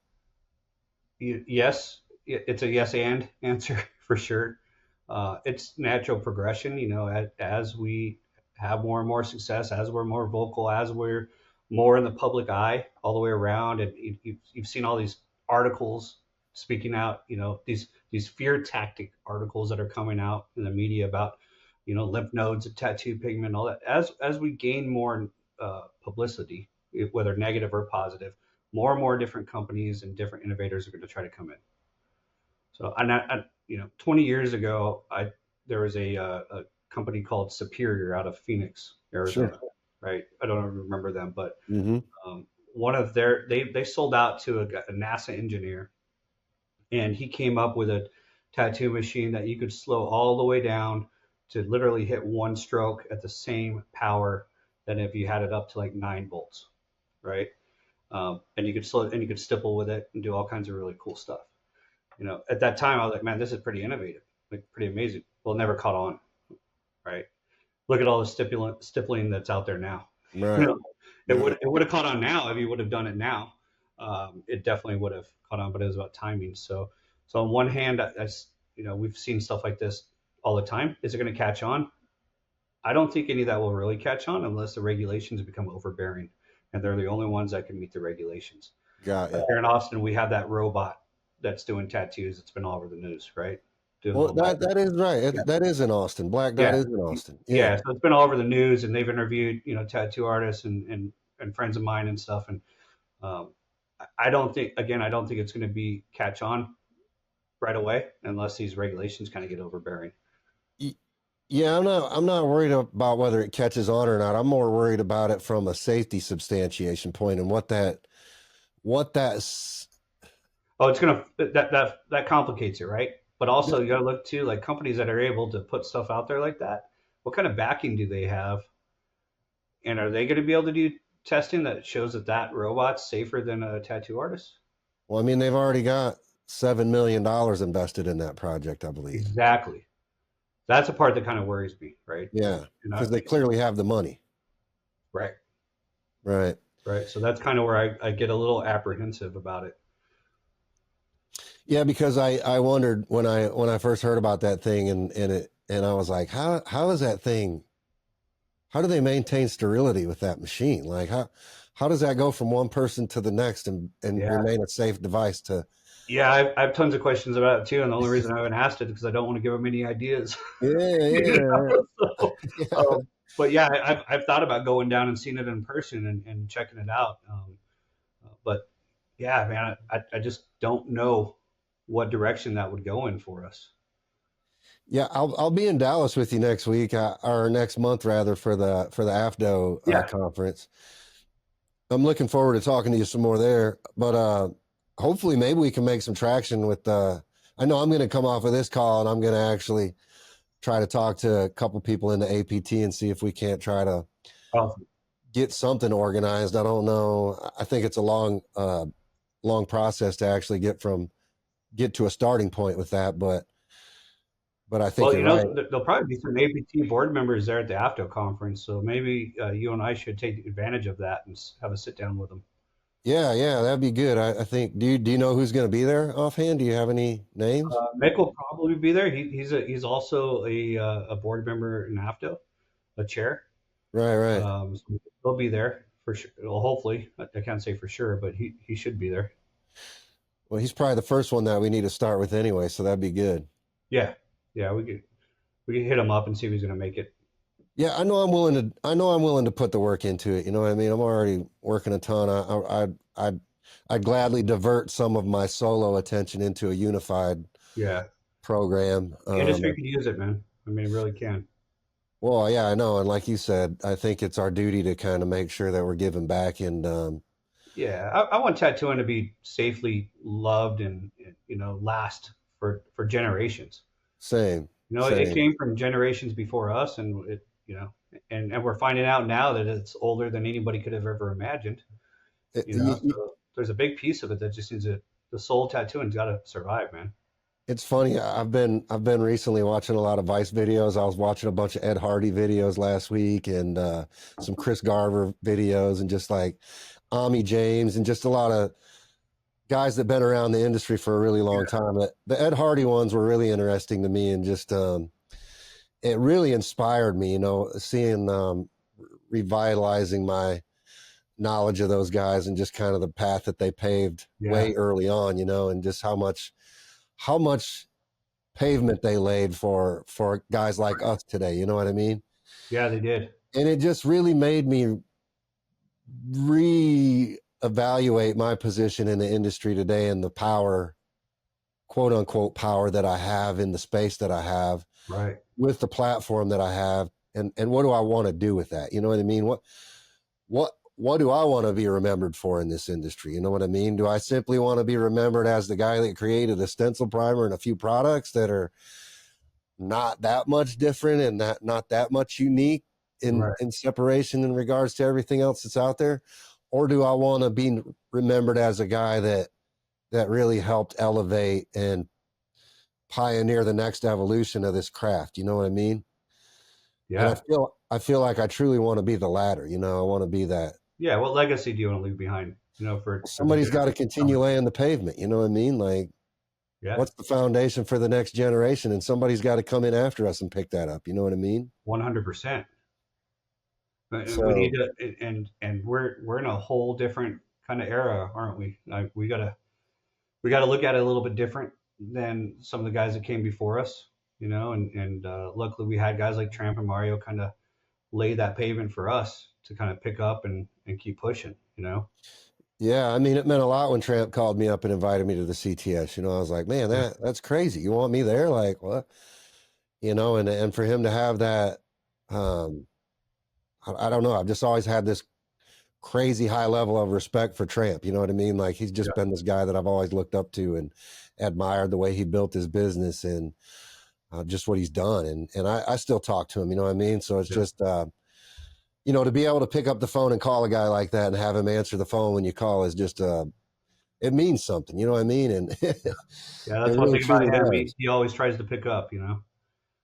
Yes, it's a yes and answer for sure. It's natural progression, as we have more and more success, as we're more vocal, as we're more in the public eye all the way around, and you've seen all these articles speaking out, these fear tactic articles that are coming out in the media about, lymph nodes and tattoo pigment, all that. As we gain more publicity, whether negative or positive, more and more different companies and different innovators are going to try to come in. So, 20 years ago, there was a company called Superior out of Phoenix, Sure. Arizona, right? I don't remember them, but Mm-hmm. one of they sold out to a NASA engineer, and he came up with a tattoo machine that you could slow all the way down to literally hit one stroke at the same power than if you had it up to like 9 volts, right? And you could slow and you could stipple with it and do all kinds of really cool stuff. At that time I was like, man, this is pretty innovative, like pretty amazing. Well, it never caught on, right? Look at all the stippling that's out there now. You Right. know, Right. it would have caught on now if you would have done it now. It definitely would have caught on, but it was about timing. So on one hand, we've seen stuff like this all the time. Is it going to catch on? I don't think any of that will really catch on unless the regulations become overbearing, and they're the only ones that can meet the regulations. Got you. Here in Austin, we have that robot that's doing tattoos. It's been all over the news, right? Doing Well, little that is right. yeah, That is in Austin. Black dot yeah, is in Austin. Yeah. yeah. So it's been all over the news, and they've interviewed tattoo artists and friends of mine and stuff. And um, I don't think, again, I don't think it's going to be catch on right away unless these regulations kind of get overbearing. Yeah, I'm not worried about whether it catches on or not. I'm more worried about it from a safety substantiation point and what that's Oh, it's gonna that complicates it, right? But also you got to look too, like companies that are able to put stuff out there like that. What kind of backing do they have, and are they going to be able to do testing that shows that robot's safer than a tattoo artist? well, I mean, they've already got $7 million invested in that project, I believe. Exactly. That's a part that kind of worries me, right? Yeah, You know, because they clearly have the money. right, Right. right. So that's kind of where I get a little apprehensive about it. Yeah, because I wondered when I first heard about that thing and I was like, how is that thing? How do they maintain sterility with that machine? Like how does that go from one person to the next and Yeah, remain a safe device to yeah. I have tons of questions about it too, and the only reason I haven't asked it is because I don't want to give them any ideas. yeah, You yeah, know? So, yeah. but yeah, I've thought about going down and seeing it in person and checking it out. But yeah, man, I just don't know what direction that would go in for us. Yeah, I'll be in Dallas with you next week, or next month rather, for the AFDO Yeah. conference. I'm looking forward to talking to you some more there. But hopefully maybe we can make some traction with I know I'm going to come off of this call and I'm going to actually try to talk to a couple people in the APT and see if we can't try to Awesome. get something organized. I don't know. I think it's a long process to actually get to a starting point with that, but I think Well, you're right. there'll probably be some APT board members there at the AFTO conference, so maybe you and I should take advantage of that and have a sit down with them. Yeah, that'd be good. I think. Do you know who's going to be there offhand? Do you have any names? Mick will probably be there. He's also a board member in AFTO, a chair. Right. So he'll be there for sure. Well, hopefully, I can't say for sure, but he should be there. Well, he's probably the first one that we need to start with anyway, so that'd be good. Yeah, yeah, we could hit him up and see if he's going to make it. Yeah, I know I'm willing to put the work into it. You know what I mean? I'm already working a ton. I'd gladly divert some of my solo attention into a unified Yeah, program. the industry could use it, man. I mean, it really can. Well, yeah, I know. And like you said, I think it's our duty to kind of make sure that we're giving back. And Yeah, I want tattooing to be safely loved and last for generations. same, It same. came from generations before us, and and we're finding out now that it's older than anybody could have ever imagined. It, So there's a big piece of it that just needs the soul tattooing's got to survive, man. it's funny. I've been recently watching a lot of Vice videos. I was watching a bunch of Ed Hardy videos last week and some Chris Garver videos and just like Ami James and just a lot of guys that been around the industry for a really long time. The Ed Hardy ones were really interesting to me and just it really inspired me, seeing revitalizing my knowledge of those guys and just kind of the path that they paved Yeah, way early on, and just how much pavement they laid for guys like us today. You know what I mean? yeah, they did. And it just really made me reevaluate my position in the industry today and the power, quote unquote, power that I have in the space that I have Right. with the platform that I have. And what do I want to do with that? You know what I mean? What do I want to be remembered for in this industry? You know what I mean? Do I simply want to be remembered as the guy that created a stencil primer and a few products that are not that much different and not that much unique Right. in separation in regards to everything else that's out there? Or do I want to be remembered as a guy that really helped elevate and pioneer the next evolution of this craft? You know what I mean? And Yeah. I feel like I truly want to be the latter. I want to be that. Yeah. What legacy do you want to leave behind? For the Somebody's got to generation to continue come. laying the pavement. You know what I mean? Like, Yeah. what's the foundation for the next generation? And somebody's got to come in after us and pick that up. You know what I mean? 100%. We need So, to, and we're in a whole different kind of era, aren't we? Like we gotta look at it a little bit different than some of the guys that came before us, and luckily we had guys like Tramp and Mario kind of lay that pavement for us to kind of pick up and keep pushing. yeah, I mean, it meant a lot when Tramp called me up and invited me to the CTS. I was like, man, Yeah. that's crazy. You want me there? Like, what? And for him to have that, um, I don't know. I've just always had this crazy high level of respect for Tramp. You know what I mean? Like, he's just Yeah. been this guy that I've always looked up to and admired the way he built his business and just what he's done. And I still talk to him. You know what I mean? So it's Yeah. just, to be able to pick up the phone and call a guy like that and have him answer the phone when you call is just, it means something. You know what I mean? And it Yeah, that's one really thing about truly him. He, does. he always tries to pick up.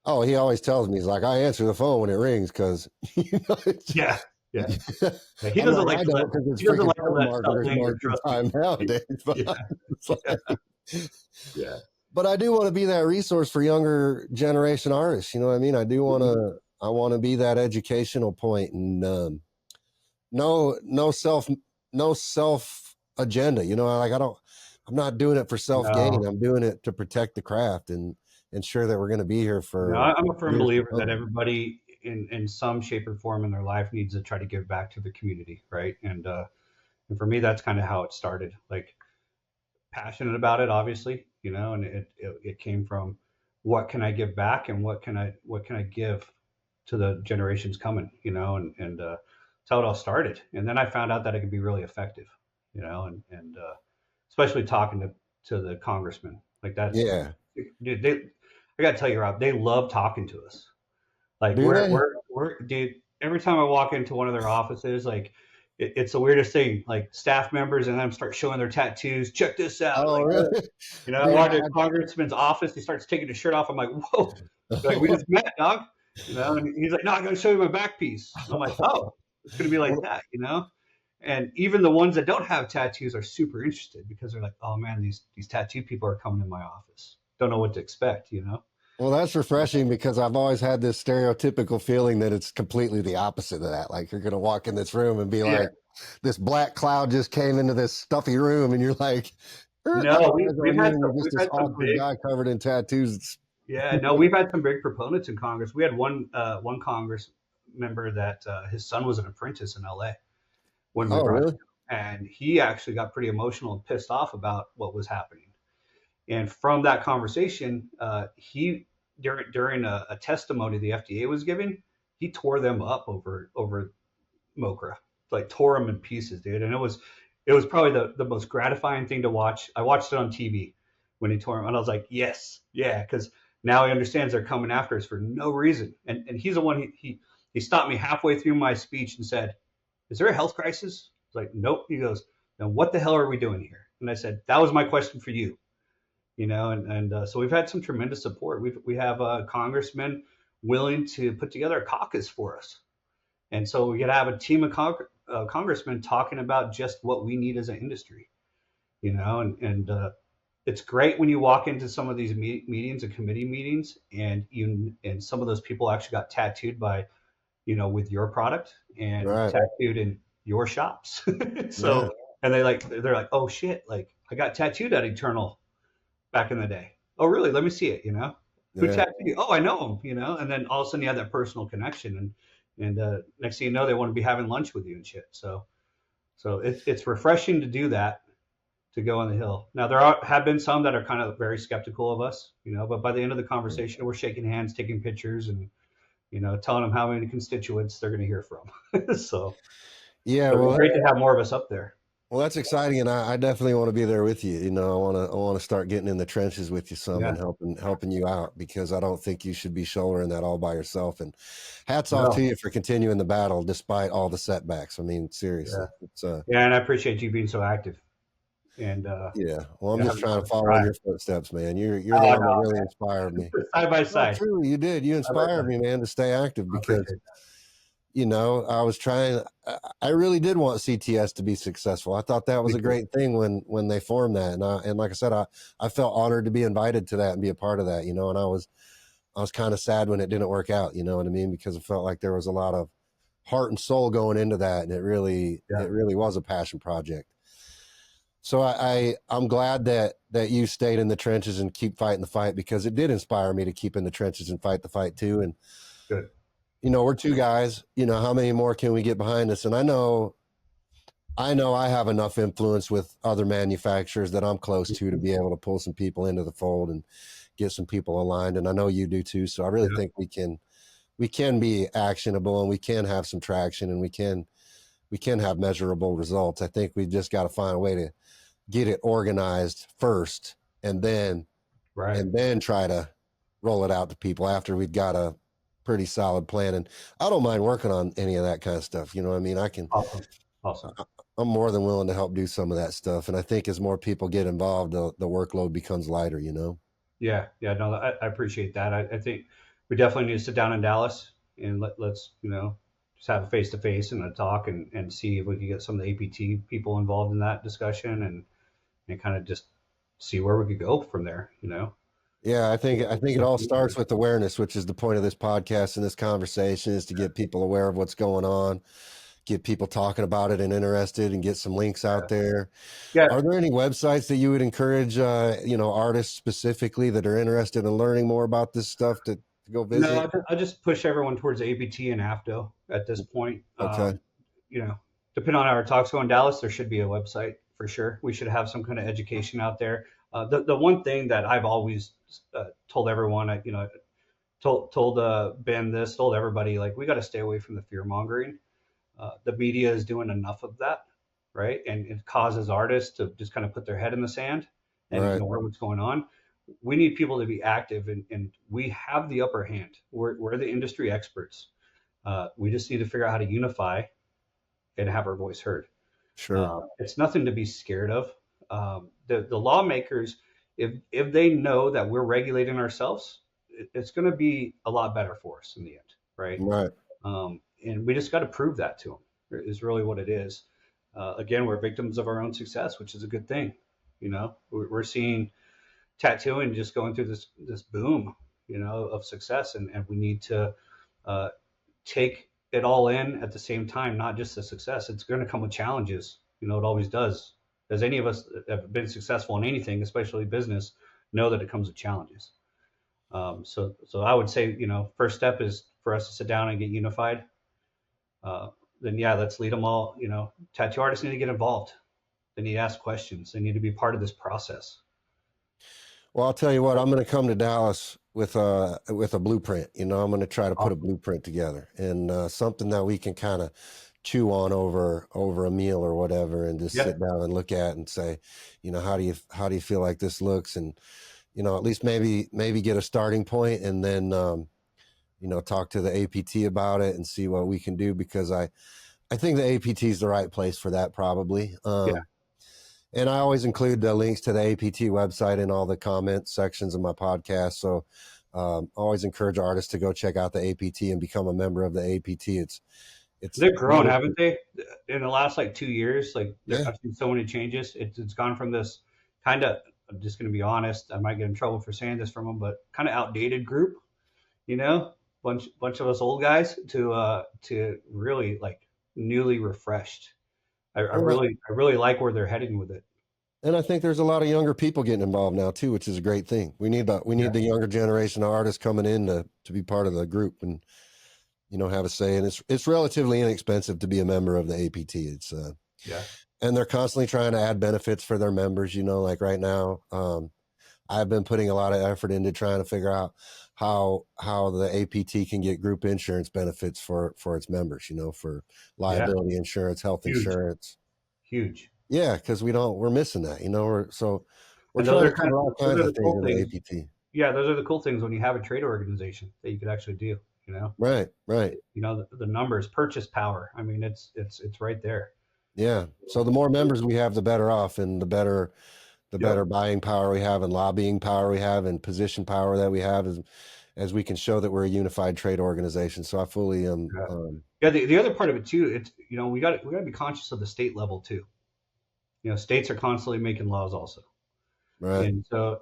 Oh, he always tells me, he's like, I answer the phone when it rings because, Yeah. Yeah. Yeah, he I'm doesn't like, like I to let don't because it's he doesn't freaking like to let stuff telemarketers linger. market Trust me. time nowadays. Yeah. But, it's Yeah. like, Yeah. but I do want to be that resource for younger generation artists. You know what I mean? I want to be that educational point and no, no self agenda. Like I'm not doing it for self gain. No. I'm doing it to protect the craft and ensure that we're going to be here No, for I'm a firm years to believer that come. everybody in some shape or form in their life needs to try to give back to the community, right? And for me, that's kind of how it started. Like passionate about it, obviously, and it came from what can I give back and what can I give to the generations coming, and that's how it all started. And then I found out that it could be really effective, and especially talking to the congressman. Like that's, Yeah. dude, I gotta tell you, Rob, they love talking to us. Like Do they? dude, every time I walk into one of their offices, like it's the weirdest thing. Like staff members and them start showing their tattoos. Check this out. Oh, Like, really? you know, I Dude, walk to congressman's office. He starts taking his shirt off. I'm like, whoa. Like we just met, dog. You know, and he's like, no, I gotta show you my back piece. I'm like, oh, it's gonna be like well, that, you know. And even the ones that don't have tattoos are super interested because they're like, oh man, these tattoo people are coming in my office. Don't know what to expect, you know. well, that's refreshing because I've always had this stereotypical feeling that it's completely the opposite of that. Like you're going to walk in this room and be Yeah. like, this black cloud just came into this stuffy room, and you're like, got No, your eyes on we've you, had and some you're just this awkward guy covered in tattoos. yeah, no, we've had some big proponents in Congress. We had one Congress member that his son was an apprentice in LA when we Oh, brought really? him, and he actually got pretty emotional and pissed off about what was happening. And from that conversation, he during a testimony the FDA was giving, he tore them up over MoCRA, like tore them in pieces, dude. And it was probably the most gratifying thing to watch. I watched it on TV when he tore them, and I was like, yes, yeah, because now he understands they're coming after us for no reason. And he's the one he stopped me halfway through my speech and said, "Is there a health crisis?" I was like, "Nope." He goes, "Then what the hell are we doing here?" And I said, "That was my question for you." You know, and so we've had some tremendous support. We have congressmen willing to put together a caucus for us, and so we could have a team of congressmen talking about just what we need as an industry. You know, and it's great when you walk into some of these meetings and committee meetings, and some of those people actually got tattooed by, you know, with your product and Right. tattooed in your shops. Yeah. So, and they're like, oh shit, like I got tattooed at Eternal back in the day. Oh, really? Let me see it. You know, who Yeah. tattooed you? Oh, I know him. You know, and then all of a sudden you have that personal connection, and next thing you know, they want to be having lunch with you and shit. So it's refreshing to do that, to go on the hill. Now have been some that are kind of very skeptical of us, you know, but by the end of the conversation, we're shaking hands, taking pictures, and you know, telling them how many constituents they're going to hear from. so, Yeah. so it's Well, great to have more of us up there. well, that's exciting, and I definitely want to be there with you. You know, I want to start getting in the trenches with you some Yeah. and helping you out because I don't think you should be shouldering that all by yourself. And hats off to No. you for continuing the battle despite all the setbacks. I mean, Yeah. seriously, it's Yeah, and I appreciate you being so active and yeah. Well, I'm you know, just having trying to fun. follow in Right. your footsteps, man. You're the Oh one that no, really inspired me. side by No, side. truly, you did. You Side by inspired side. me, man, to stay active I because appreciate you know, I was trying. I really did want CTS to be successful. I thought that that. was Me a too. great thing when they formed that, and like I said, I felt honored to be invited to that and be a part of that. You know, and I was kind of sad when it didn't work out. You know what I mean? Because it felt like there was a lot of heart and soul going into that, and Yeah. it really was a passion project. So I'm glad that you stayed in the trenches and keep fighting the fight because it did inspire me to keep in the trenches and fight the fight too. And Good. you know, we're two guys. You know, how many more can we get behind us? And I know I have enough influence with other manufacturers that I'm close to be able to pull some people into the fold and get some people aligned. And I know you do too. So I really Yeah. think we can be actionable and we can have some traction and we can have measurable results. I think we just got to find a way to get it organized first and then Right. try to roll it out to people after we've got a pretty solid plan. And I don't mind working on any of that kind of stuff. You know what I mean? Awesome. Awesome. I'm more than willing to help do some of that stuff. And I think as more people get involved, the workload becomes lighter, you know? Yeah. Yeah. No, I appreciate that. I think we definitely need to sit down in Dallas and let's, you know, just have a face to face and a talk and see if we can get some of the APT people involved in that discussion and kind of just see where we could go from there, you know? Yeah, I think it all starts with awareness, which is the point of this podcast and this conversation is to get people aware of what's going on, get people talking about it and interested and get some links out there. Yeah. Are there any websites that you would encourage, artists specifically that are interested in learning more about this stuff to go No, visit? I just push everyone towards ABT and AFTO at this point. Okay. You know, depending on our talks going Dallas, there should be a website for sure. We should have some kind of education out there. The one thing that I've always told everyone, told Ben this, told everybody, like we got to stay away from the fear mongering. The media is doing enough of that, right? And it causes artists to just kind of put their head in the sand and Right. ignore what's going on. We need people to be active, and we have the upper hand. We're the industry experts. We just need to figure out how to unify and have our voice heard. Sure. It's nothing to be scared of. The lawmakers, if they know that we're regulating ourselves, it's going to be a lot better for us in the end, right? Right. And we just got to prove that to them. Is really what it is. Again, we're victims of our own success, which is a good thing. You know, we're seeing tattooing just going through this boom, you know, of success, and we need to uh, take it all in at the same time, not just the success. It's going to come with challenges. You know, it always does. As any of us that have been successful in anything, especially business, know that it comes with challenges. So I would say, you know, first step is for us to sit down and get unified. Uh, then yeah, let's lead them all. You know, tattoo artists need to get involved. They need to ask questions. They need to be part of this process. Well, I'll tell you what, I'm going to come to Dallas with a blueprint. You know, I'm going to try to put a Awesome. blueprint together and something that we can kind of chew on over a meal or whatever, and just Yeah, sit down and look at and say, you know, how do you feel like this looks, and you know, at least maybe get a starting point, and then you know, talk to the APT about it and see what we can do, because I think the APT is the right place for that, probably. yeah. And I always include the links to the APT website in all the comment sections of my podcast. So always encourage artists to go check out the APT and become a member of the APT. It's They've grown, really, haven't they? In the last like 2 years, like yeah, I've seen so many changes. It's gone from this kind of, I'm just going to be honest, I might get in trouble for saying this from them, but kind of outdated group, you know, bunch of us old guys to really like newly refreshed. well, I really like where they're heading with it. and I think there's a lot of younger people getting involved now too, which is a great thing. We Yeah, need the younger generation of artists coming in to be part of the group and, you know, have a say. And it's relatively inexpensive to be a member of the APT. It's yeah, and they're constantly trying to add benefits for their members. You know, like right now, I've been putting a lot of effort into trying to figure out how the APT can get group insurance benefits for its members. You know, for yeah. liability insurance, health Huge, insurance. huge. Yeah, because we're missing that. You know, we're And those trying are to cover all those kinds are of the things cool in the things. APT. Yeah, those are the cool things when you have a trade organization that you could actually do. You know, Right, right. you know the numbers, purchase power. I mean, it's right there. Yeah. So the more members we have, the better off, and the Yep. better buying power we have, and lobbying power we have, and position power that we have, as we can show that we're a unified trade organization. So I fully Yeah. Yeah. The other part of it too, it's you know we got to be conscious of the state level too. You know, states are constantly making laws also, right, and so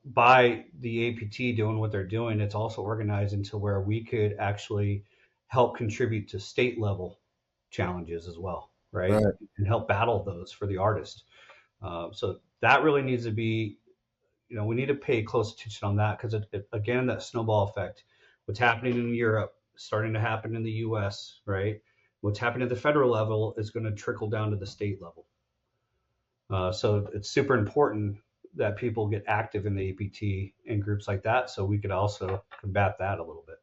by the APT doing what they're doing, it's also organized into where we could actually help contribute to state level challenges as well, right? right. And help battle those for the artist. So that really needs to be, you know, we need to pay close attention on that because again, that snowball effect, what's happening in Europe, starting to happen in the U.S., right? What's happening at the federal level is going to trickle down to the state level. So it's super important that people get active in the APT and groups like that, so we could also combat that a little bit.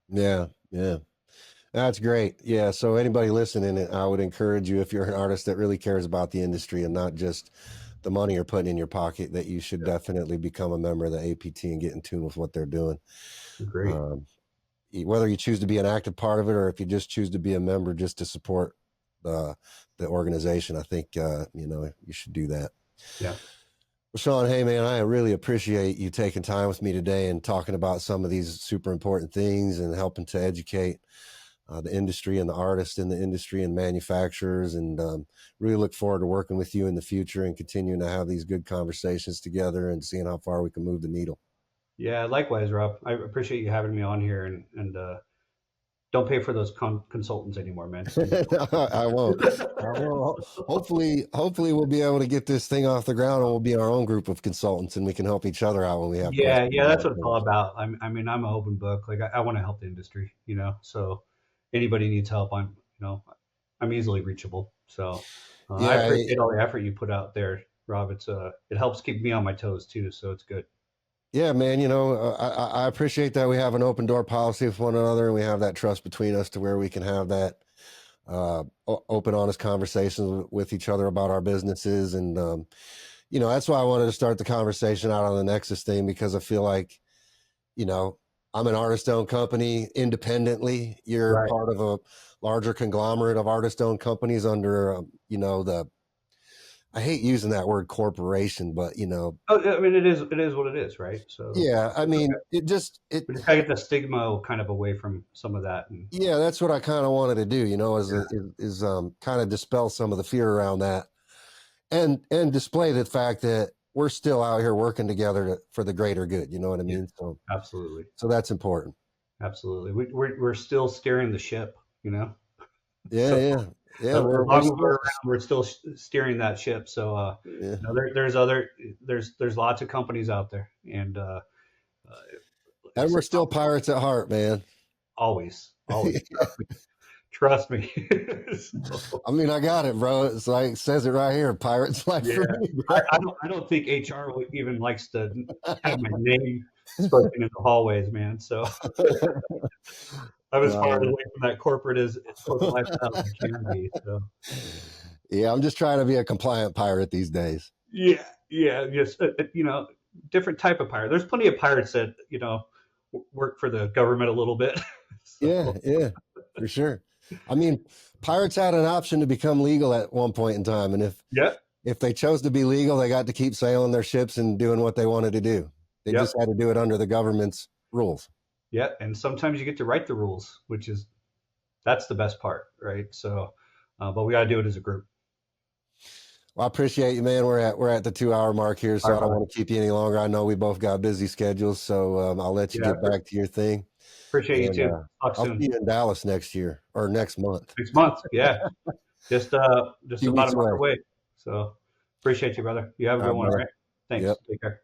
Yeah, yeah. That's great. Yeah. So anybody listening, I would encourage you, if you're an artist that really cares about the industry and not just the money you're putting in your pocket, that you should Yeah, definitely become a member of the APT and get in tune with what they're doing. great. Um, Whether you choose to be an active part of it, or if you just choose to be a member just to support the the organization, I think you know, you should do that. Yeah, Well, Sean, hey man, I really appreciate you taking time with me today and talking about some of these super important things and helping to educate the industry and the artists in the industry and manufacturers. And really look forward to working with you in the future and continuing to have these good conversations together and seeing how far we can move the needle. yeah. Likewise, Rob. I appreciate you having me on here, and don't pay for those consultants anymore, man. I won't. I won't. Hopefully we'll be able to get this thing off the ground, and we'll be our own group of consultants, and we can help each other out when we have Yeah, questions yeah, that's about what it's all things. about. I mean, I'm an open book. Like, I want to help the industry, you know. So, anybody needs help, I'm easily reachable. So, I Yeah, appreciate all the effort you put out there, Rob. It helps keep me on my toes too. So it's good. yeah, man. You know, I appreciate that we have an open door policy with one another, and we have that trust between us to where we can have that open, honest conversations with each other about our businesses. And, that's why I wanted to start the conversation out on the Nexus thing, because I feel like, you know, I'm an artist-owned company independently. You're Right. part of a larger conglomerate of artist-owned companies under, I hate using that word corporation, but Oh, I mean, it is what it is, right? So yeah, I it's okay. mean, We just gotta get the stigma kind of away from some of that, and yeah, that's what I kind of wanted to do, is kind of dispel some of the fear around that, and display the fact that we're still out here working together for the greater good. You know what I yeah, mean? absolutely, So that's important. absolutely. We're still steering the ship, you know. Yeah, So yeah, yeah. as We're long as we're still, around, we're still steering that ship. So yeah, there's lots of companies out there, and uh, like I and we're said, still pirates at heart, man. always trust me. So, I mean, I got it, bro. It's like it says it right here, pirates life yeah, for me, I bro. don't think HR even likes to have my name spoken in the hallways, man. So I'm as far No, away from that corporate lifestyle as I can be. So yeah, I'm just trying to be a compliant pirate these days. yeah, yeah, just different type of pirate. There's plenty of pirates that work for the government a little bit. Yeah, So yeah, for sure. I mean, pirates had an option to become legal at one point in time, and yeah, if they chose to be legal, they got to keep sailing their ships and doing what they wanted to do. They yep, just had to do it under the government's rules. yeah. And sometimes you get to write the rules, which is that's the best part, right? So, but we got to do it as a group. Well, I appreciate you, man. We're at the 2 hour mark here, All so right, I don't brother. want to keep you any longer. I know we both got busy schedules, so I'll let you Yeah, get back to your thing, appreciate you and too. Talk I'll see soon. you in Dallas next year or next month. Next month. Yeah, A just few about weeks a month away. away. So appreciate you, brother. You have a All good right, one. All brother. right. Thanks. Yep. Take care.